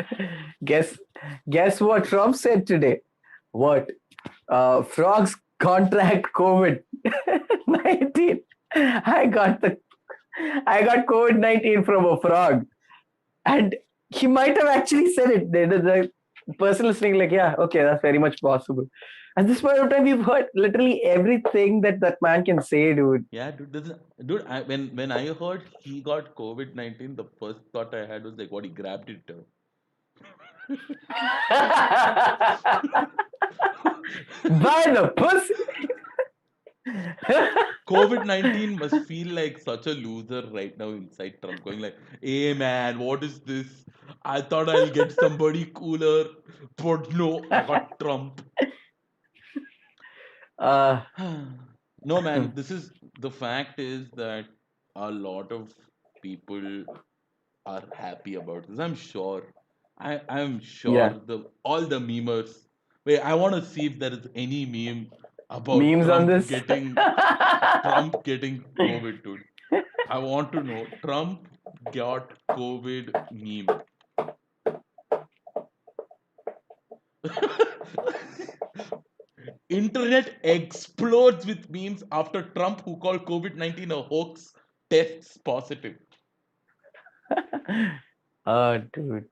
guess guess what Trump said today? What? Frogs contract COVID 19. I got the I got COVID 19 from a frog. And he might have actually said it. The person listening, like, yeah, okay, that's very much possible. At this point of time, we've heard literally everything that that man can say, dude. Yeah, dude. Dude, when I heard he got COVID-19, the first thought I had was like, what, he grabbed it. By the pussy. COVID-19 must feel like such a loser right now inside Trump, going like, hey man, what is this? I thought I'll get somebody cooler, but no, I got Trump. uh, No, man, this is the fact is that a lot of people are happy about this. I'm sure. I'm sure yeah, all the memers. Wait, I want to see if there is any meme about memes on this. Trump getting COVID, dude. I want to know Trump got COVID meme. Internet explodes with memes after Trump, who called COVID-19 a hoax, tests positive. Oh, dude.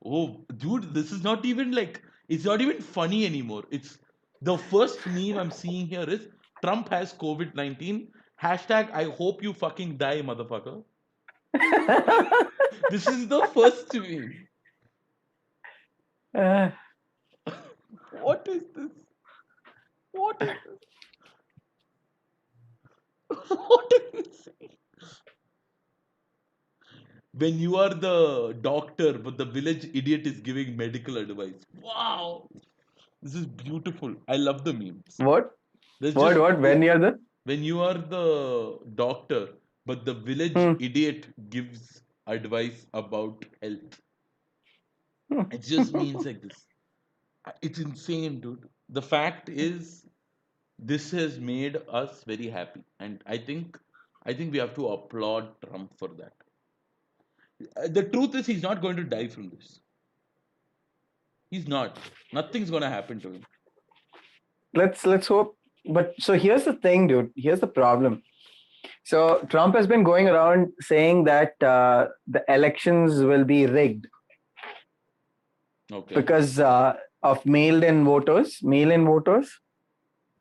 Oh, dude, this is not even like, it's not even funny anymore. It's the first meme I'm seeing here is Trump has COVID-19. Hashtag I hope you fucking die, motherfucker. This is the first meme. Uh, What is this? What is this? What is this? When you are the doctor, but the village idiot is giving medical advice. Wow, this is beautiful. I love the memes. what? There's What? just What? When you're the. when you are the doctor, but the village Hmm. idiot gives advice about health. It just means like this. It's insane, dude. The fact is, this has made us very happy, and I think we have to applaud Trump for that. The truth is, he's not going to die from this. He's not. Nothing's gonna happen to him. Let's hope. But so here's the thing, dude. Here's the problem. So Trump has been going around saying that the elections will be rigged Okay. because of mail-in voters. Mail-in voters,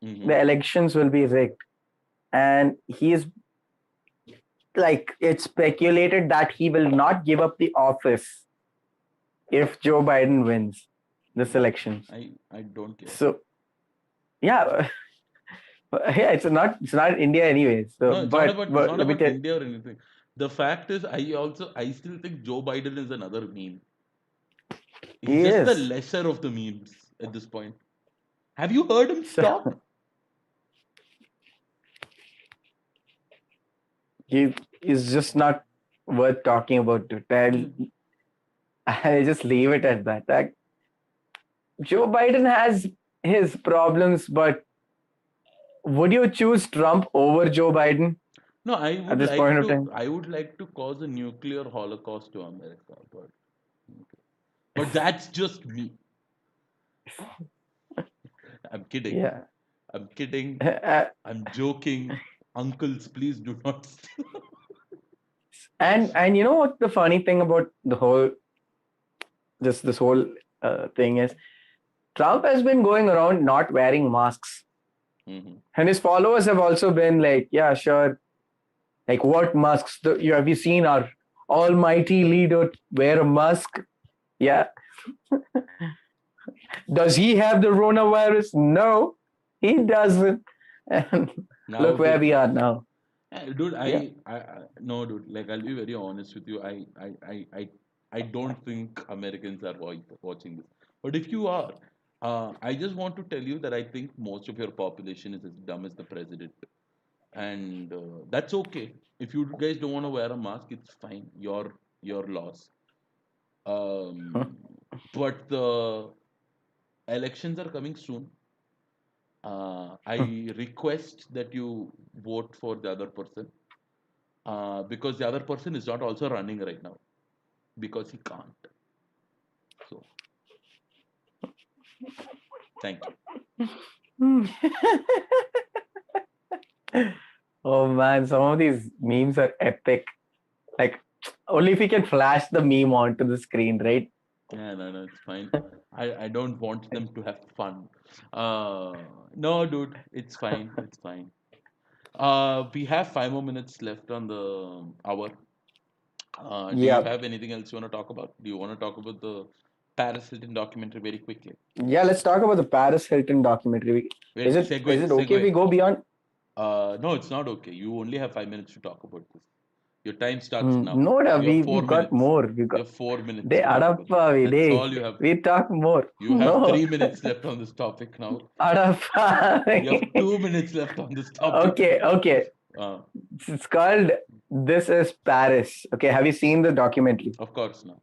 Mm-hmm. the elections will be rigged, and he's like it's speculated that he will not give up the office if Joe Biden wins this election. I don't care. So yeah, yeah, it's not India anyways. So, No, it's but not let me about tell. India or anything. The fact is, I still think Joe Biden is another meme. He's He just the is. lesser of the memes at this point. Have you heard him So talk? he is just not worth talking about. To tell, Dude, I just leave it at that. Like, Joe Biden has his problems, but would you choose Trump over Joe Biden no, at this point of time? I would like to cause a nuclear holocaust to America, but that's just me. I'm kidding. Yeah. I'm kidding. I'm joking. Uncles, please do not. And you know what the funny thing about the whole this whole thing is, Trump has been going around not wearing masks, Mhm. and his followers have also been like, yeah, sure. Like, what masks? Have you seen our almighty leader wear a mask? Yeah. Does he have the Rona virus? No, he doesn't. And Now Look where the we are now. dude, Yeah. no, dude. Like, I'll be very honest with you. I don't think Americans are watching this. But if you are, I just want to tell you that I think most of your population is as dumb as the president, and that's okay. If you guys don't want to wear a mask, it's fine. Your loss. Um, but the elections are coming soon. I request that you vote for the other person, because the other person is not also running right now because he can't. So, thank you. Oh man, some of these memes are epic. Like only if we can flash the meme onto the screen, right? Yeah, no, no, it's fine. I don't want them to have fun. Uh, no, dude, it's fine. It's fine. We have 5 more minutes left on the hour. Do you Yeah. have anything else you want to talk about? Do you want to talk about the Paris Hilton documentary very quickly? Yeah, let's talk about the Paris Hilton documentary. Is Wait, it segue, is it okay if segue. we go beyond? No, it's not okay. You only have 5 minutes to talk about this. Your time starts now. No, You have we've four got minutes. more. We You got have 4 minutes they to talk about this. Adappa, That's all you have. we talk more. You have No, 3 minutes left on this topic now. Adappa. You have 2 minutes left on this topic. Okay, okay. Uh, It's called This Is Paris. Okay, have you seen the documentary? of course not.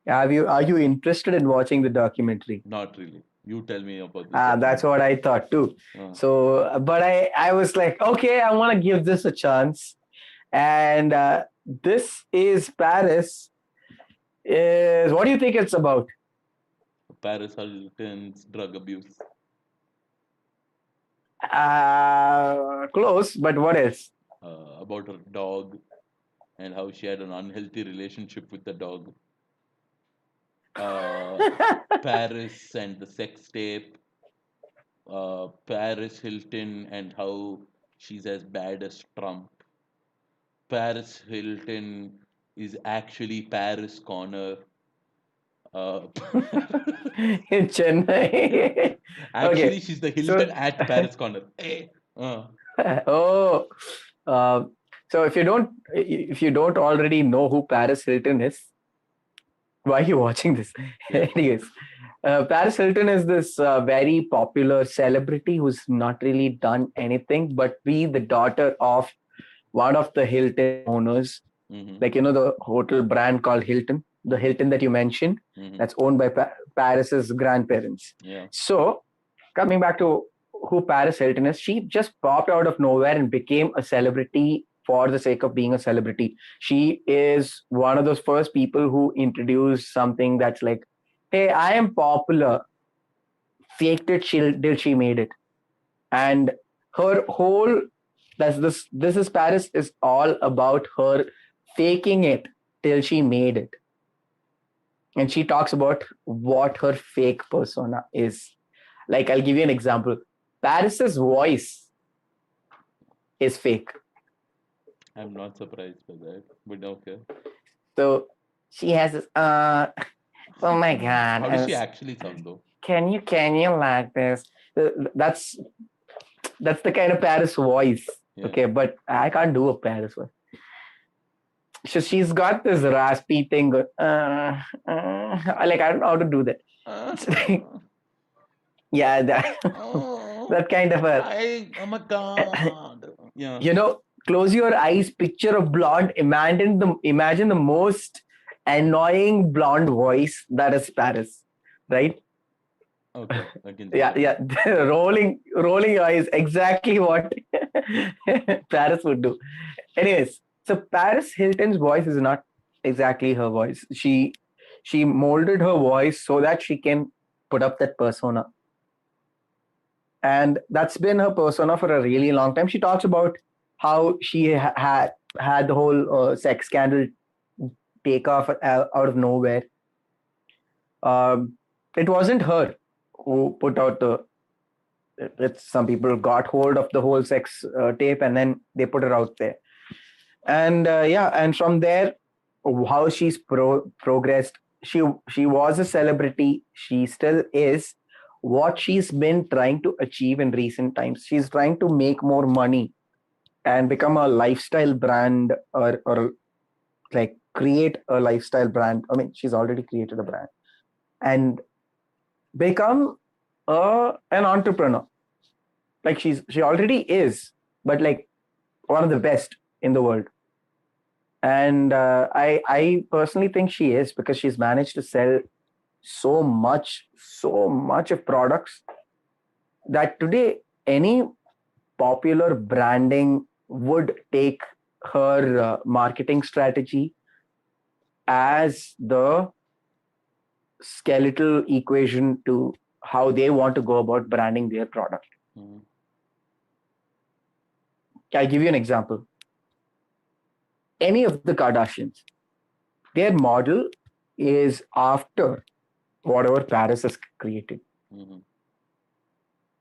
Are you interested in watching the documentary? Not really. You tell me about this Ah, that's documentary. what I thought too. Uh, So, but I was like, okay, I want to give this a chance. And This Is Paris is what do you think it's about? Paris Hilton's drug abuse. Close, but what else? About her dog and how she had an unhealthy relationship with the dog. Paris and the sex tape. Paris Hilton and how she's as bad as Trump. Paris Hilton is actually Paris Corner. Uh, In Chennai. actually, Okay, she's the so Hilton at Paris Corner. Hey, oh, uh, so if you don't already know who Paris Hilton is, why are you watching this? yeah. Anyways, Paris Hilton is this very popular celebrity who's not really done anything but be the daughter of one of the Hilton owners. Mm-hmm. Like, the hotel brand called Hilton, the Hilton that you mentioned, Mm-hmm. that's owned by Paris's grandparents. Yeah. So, coming back to who Paris Hilton is, she just popped out of nowhere and became a celebrity for the sake of being a celebrity. She is one of those first people who introduced something that's like, hey, I am popular, faked it till she made it. And her whole this is Paris is all about her faking it till she made it. And she talks about what her fake persona is. Like, I'll give you an example. Paris's voice is fake. I'm not surprised by that, but okay. So she has this oh my god. How does she actually sound though? Can you like this? That's the kind of Paris voice. Yeah. Okay, but I can't do a Paris voice. So she's got this raspy thing. Like, I don't know how to do that. Yeah, that kind of a. Oh my god. Yeah. Close your eyes, picture a blonde. Imagine the most annoying blonde voice that is Paris, right? Okay. I can Yeah. rolling your eyes, exactly what Paris would do. Anyways, so Paris Hilton's voice is not exactly her voice. She molded her voice so that she can put up that persona. And that's been her persona for a really long time. She talks about how she had the whole sex scandal take off out of nowhere. It wasn't her who put out some people got hold of the whole sex tape and then they put it out there. And and from there, how she's progressed. She was a celebrity. She still is. what she's been trying to achieve in recent times. She's trying to make more money and become a lifestyle brand, or like create a lifestyle brand. I mean, she's already created a brand and become an entrepreneur. Like she already is, but like one of the best in the world. And I personally think she is, because she's managed to sell so much of products that today any popular branding would take her marketing strategy as the skeletal equation to how they want to go about branding their product. Mm. I'll give you an example. Any of the Kardashians, their model is after whatever Paris has created. Mm-hmm.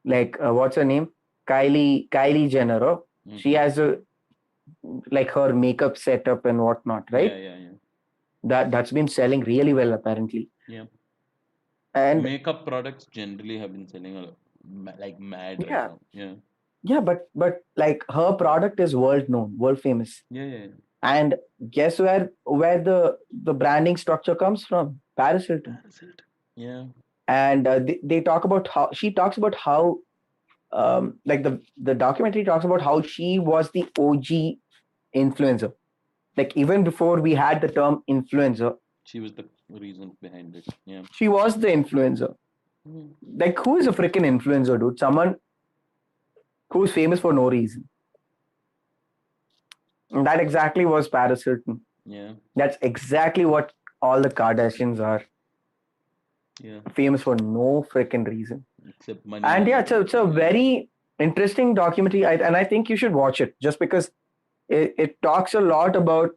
Like what's her name? Kylie Jenner. Mm-hmm. She has a like her makeup setup and whatnot, right? Yeah. That's been selling really well apparently. Yeah. And makeup products generally have been selling like mad right yeah, now. Yeah. yeah, but like her product is world known, world famous. Yeah. And guess where the branding structure comes from? Paris Hilton. Paris Hilton. Yeah. And they talk about how she talks about how like the documentary talks about how she was the OG influencer. Like even before we had the term influencer, She was the reason behind it. Yeah. she was the influencer. Mm. Like who is a freaking influencer, dude? Someone who's famous for no reason. And that exactly was Paris Hilton. Yeah. That's exactly what all the Kardashians are. Yeah. Famous for no freaking reason. Except money. And yeah, it's a very interesting documentary, and I think you should watch it just because it talks a lot about.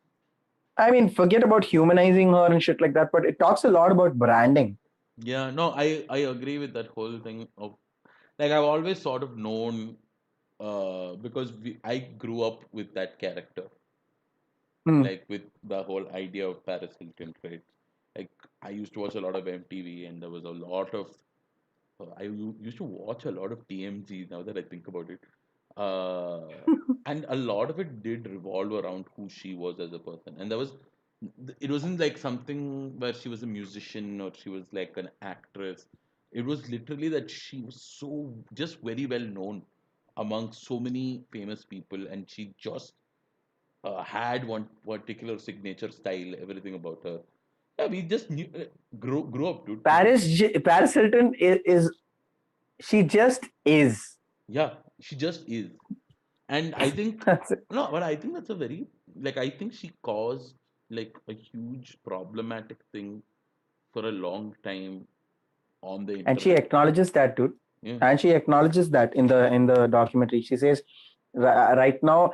I mean, forget about humanizing her and shit like that, but it talks a lot about branding. Yeah, no, I agree with that whole thing of like I've always sort of known because I grew up with that character, Hmm. like with the whole idea of Paris Hilton, right? Like I used to watch a lot of MTV, and there was a lot of used to watch a lot of TMZ. Now that I think about it, and a lot of it did revolve around who she was as a person, and there was it wasn't like something where she was a musician or she was like an actress. It was literally that she was so just very well known among so many famous people, and she just had one particular signature style, everything about her. Yeah, we just knew, grew up, dude. Paris Hilton is she just is. Yeah, she just is. And I think, That's it. no, but I think that's a very, like, I think she caused like a huge problematic thing for a long time on the And she internet. acknowledges that, dude. Yeah. And she acknowledges that in the documentary. She says, right now,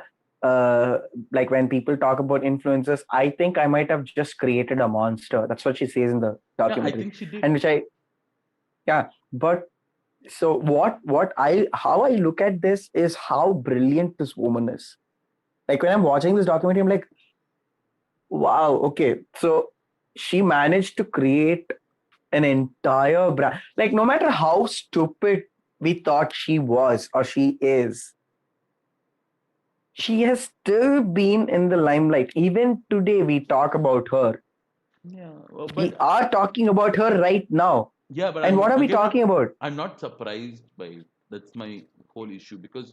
like when people talk about influencers, I think I might have just created a monster. That's what she says in the Yeah, I documentary. think she did. And yeah, but so how I look at this is how brilliant this woman is. Like when I'm watching this documentary, I'm like, wow, okay. So she managed to create an entire brand. Like no matter how stupid we thought she was or she is, she has still been in the limelight. Even today, we talk about her. Yeah, well, We but are talking about her right now. yeah, but And what are we talking about? I'm not surprised by it. That's my whole issue because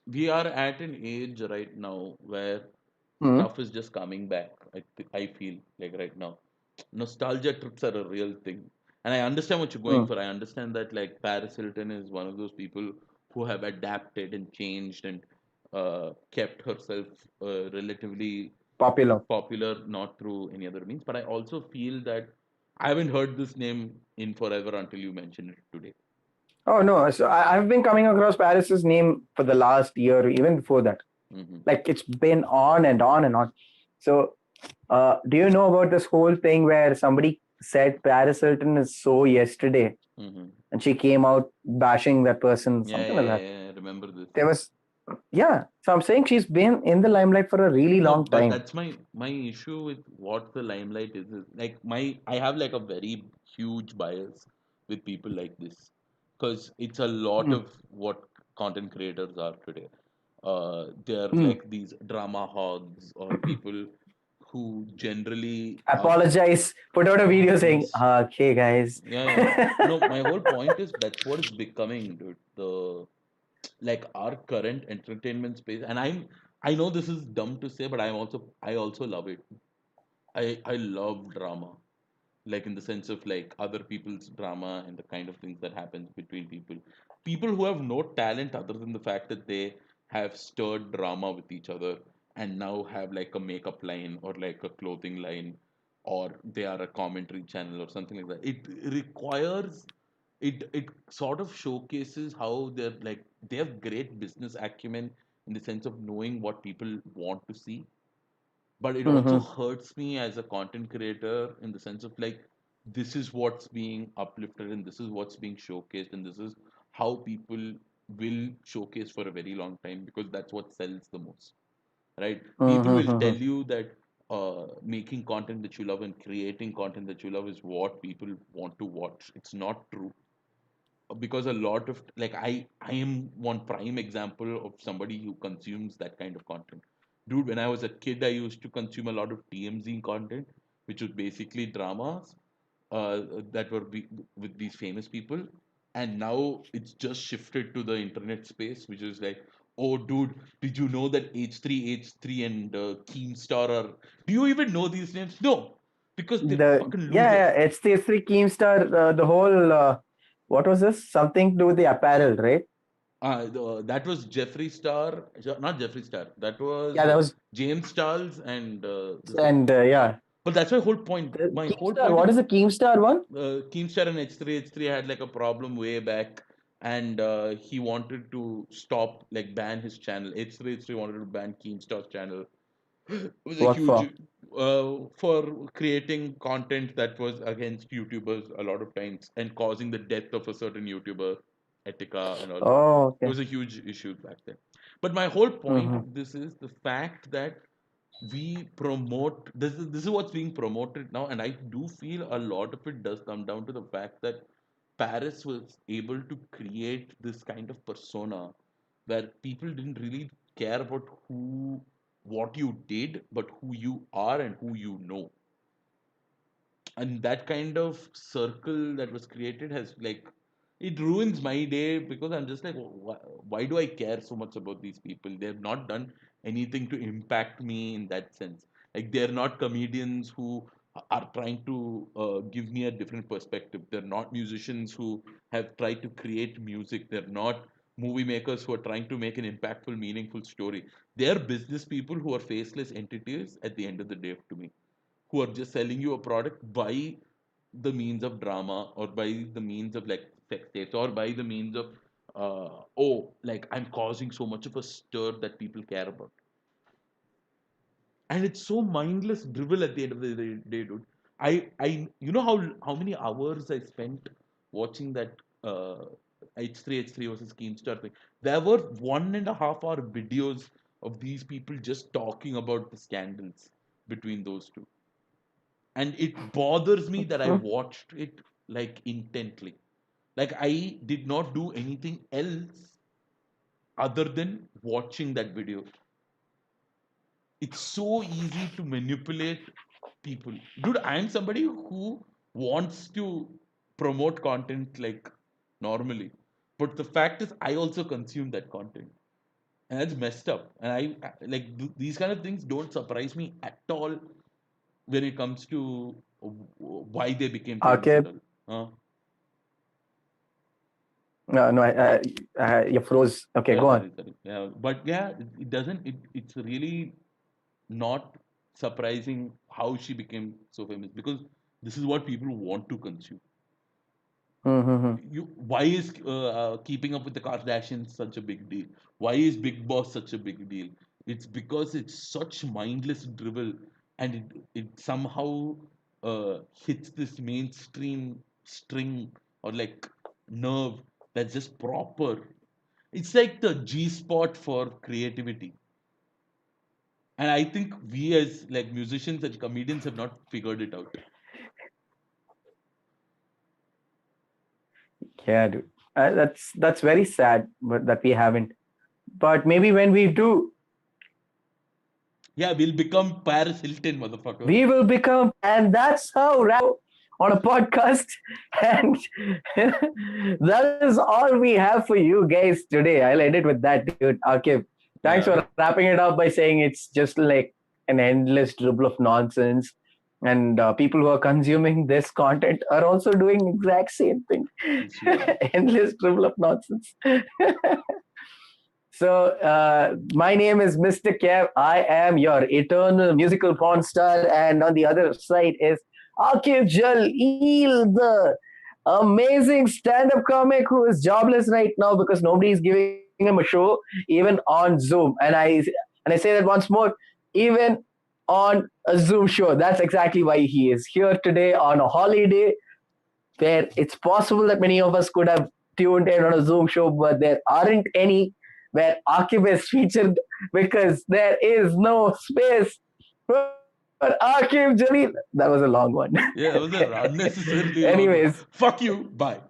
we are at an age right now where Hmm. stuff is just coming back. I feel like right now, nostalgia trips are a real thing, and I understand what you're going Hmm. for. I understand that like Paris Hilton is one of those people who have adapted and changed and kept herself relatively Popular. popular, not through any other means. But I also feel that I haven't heard this name in forever until you mentioned it today. Oh no! So I've been coming across Paris's name for the last year, even before that. Hmm. Like it's been on and on and on. So, do you know about this whole thing where somebody said Paris Hilton is so yesterday, Hmm. and she came out bashing that person, Yeah, something yeah, like that. yeah, yeah, I remember this. There was, yeah. So I'm saying she's been in the limelight for a really No, long but time. that's my issue with what the limelight is like my I have like a very huge bias with people like this, because it's a lot Mm. of what content creators are today. They're Mm. like these drama hogs or people who generally are. Apologize. Put out a video saying, Yes. okay, guys. Yeah, yeah. No, my whole point is that's what it's becoming, dude. The like our current entertainment space, and I know this is dumb to say, but I also love it. I love drama, like in the sense of like other people's drama and the kind of things that happens between people who have no talent other than the fact that they have stirred drama with each other and now have like a makeup line or like a clothing line, or they are a commentary channel or something like that. It requires it sort of showcases how they're like they have great business acumen in the sense of knowing what people want to see, but it also Mm-hmm. hurts me as a content creator in the sense of like this is what's being uplifted and this is what's being showcased and this is how people will showcase for a very long time because that's what sells the most, right? People will tell Mm-hmm. you that making content that you love and creating content that you love is what people want to watch. It's not true, because a lot of like I am one prime example of somebody who consumes that kind of content. Dude, when I was a kid, I used to consume a lot of TMZ content, which was basically dramas that were with these famous people. And now it's just shifted to the internet space, which is like, oh dude, did you know that H3 and Keemstar are, do you even know these names? No, because they're The fucking yeah, losers. yeah, it's three Keemstar. The whole what was this? Something to do with the apparel, right? That was Jeffree Star, not Jeffree Star. That was Yeah, that was James Charles and this thing. and yeah, But that's my whole point. the My whole Keemstar. point What is is the Keemstar one? Keemstar and H3 had like a problem way back, and he wanted to stop, like ban his channel. H3 wanted to ban Keemstar's channel. It was a What huge for? for creating content that was against YouTubers a lot of times and causing the death of a certain YouTuber, Etika and all. Oh, It okay. was a huge issue back then. But my whole point Mm-hmm. of this is the fact that we promote this is what's being promoted now, and I do feel a lot of it does come down to the fact that Paris was able to create this kind of persona where people didn't really care about who what you did, but who you are and who you know. And that kind of circle that was created has like it ruins my day because I'm just like, why do I care so much about these people? They have not done anything to impact me in that sense. Like they're not comedians who are trying to give me a different perspective. They're not musicians who have tried to create music. They're not movie makers who are trying to make an impactful, meaningful story. They're business people who are faceless entities at the end of the day to me, who are just selling you a product by the means of drama or by the means of like sex tapes or by the means of oh, like I'm causing so much of a stir that people care about. And it's so mindless drivel at the end of the day, dude. You know how many hours I spent watching that uh H3 versus Keemstar thing. There were 1.5 hour videos of these people just talking about the scandals between those two, and it bothers me that I Hmm. watched it like intently. Like I did not do anything else other than watching that video. It's so easy to manipulate people. Dude, I'm somebody who wants to promote content like normally. But the fact is I also consume that content. And that's messed up. And like these kind of things don't surprise me at all when it comes to why they became famous Okay. and all. No, you froze. Okay, Yeah, go on. sorry, sorry. Yeah, but yeah, it doesn't. It's really not surprising how she became so famous because this is what people want to consume. Mm-hmm. Why is keeping up with the Kardashians such a big deal? Why is Big Boss such a big deal? It's because it's such mindless drivel, and it somehow hits this mainstream string or like nerve that's just proper. It's like the G spot for creativity. And I think we as like musicians and comedians have not figured it out. Yeah, dude. That's very sad, but that we haven't. But maybe when we do, Yeah, we'll become Paris Hilton, motherfucker. we will become, and that's how on a podcast. And that is all we have for you guys today. I'll end it with that, dude. Aaquib, thanks Yeah. for wrapping it up by saying it's just like an endless dribble of nonsense. And people who are consuming this content are also doing exact same thing. Yes, we are. Endless dribble of nonsense. So, my name is Mr. Kev. I am your eternal musical porn star, and on the other side is Aaquib Jaleel, the amazing stand-up comic who is jobless right now because nobody is giving him a show, even on Zoom. And I say that once more, even on a Zoom show. That's exactly why he is here today on a holiday, where it's possible that many of us could have tuned in on a Zoom show, but there aren't any where Aaquib is featured because there is no space for Aaquib Jaleel. That was a long one. Yeah, that was an unnecessarily long one. Anyways, Fuck you. Bye.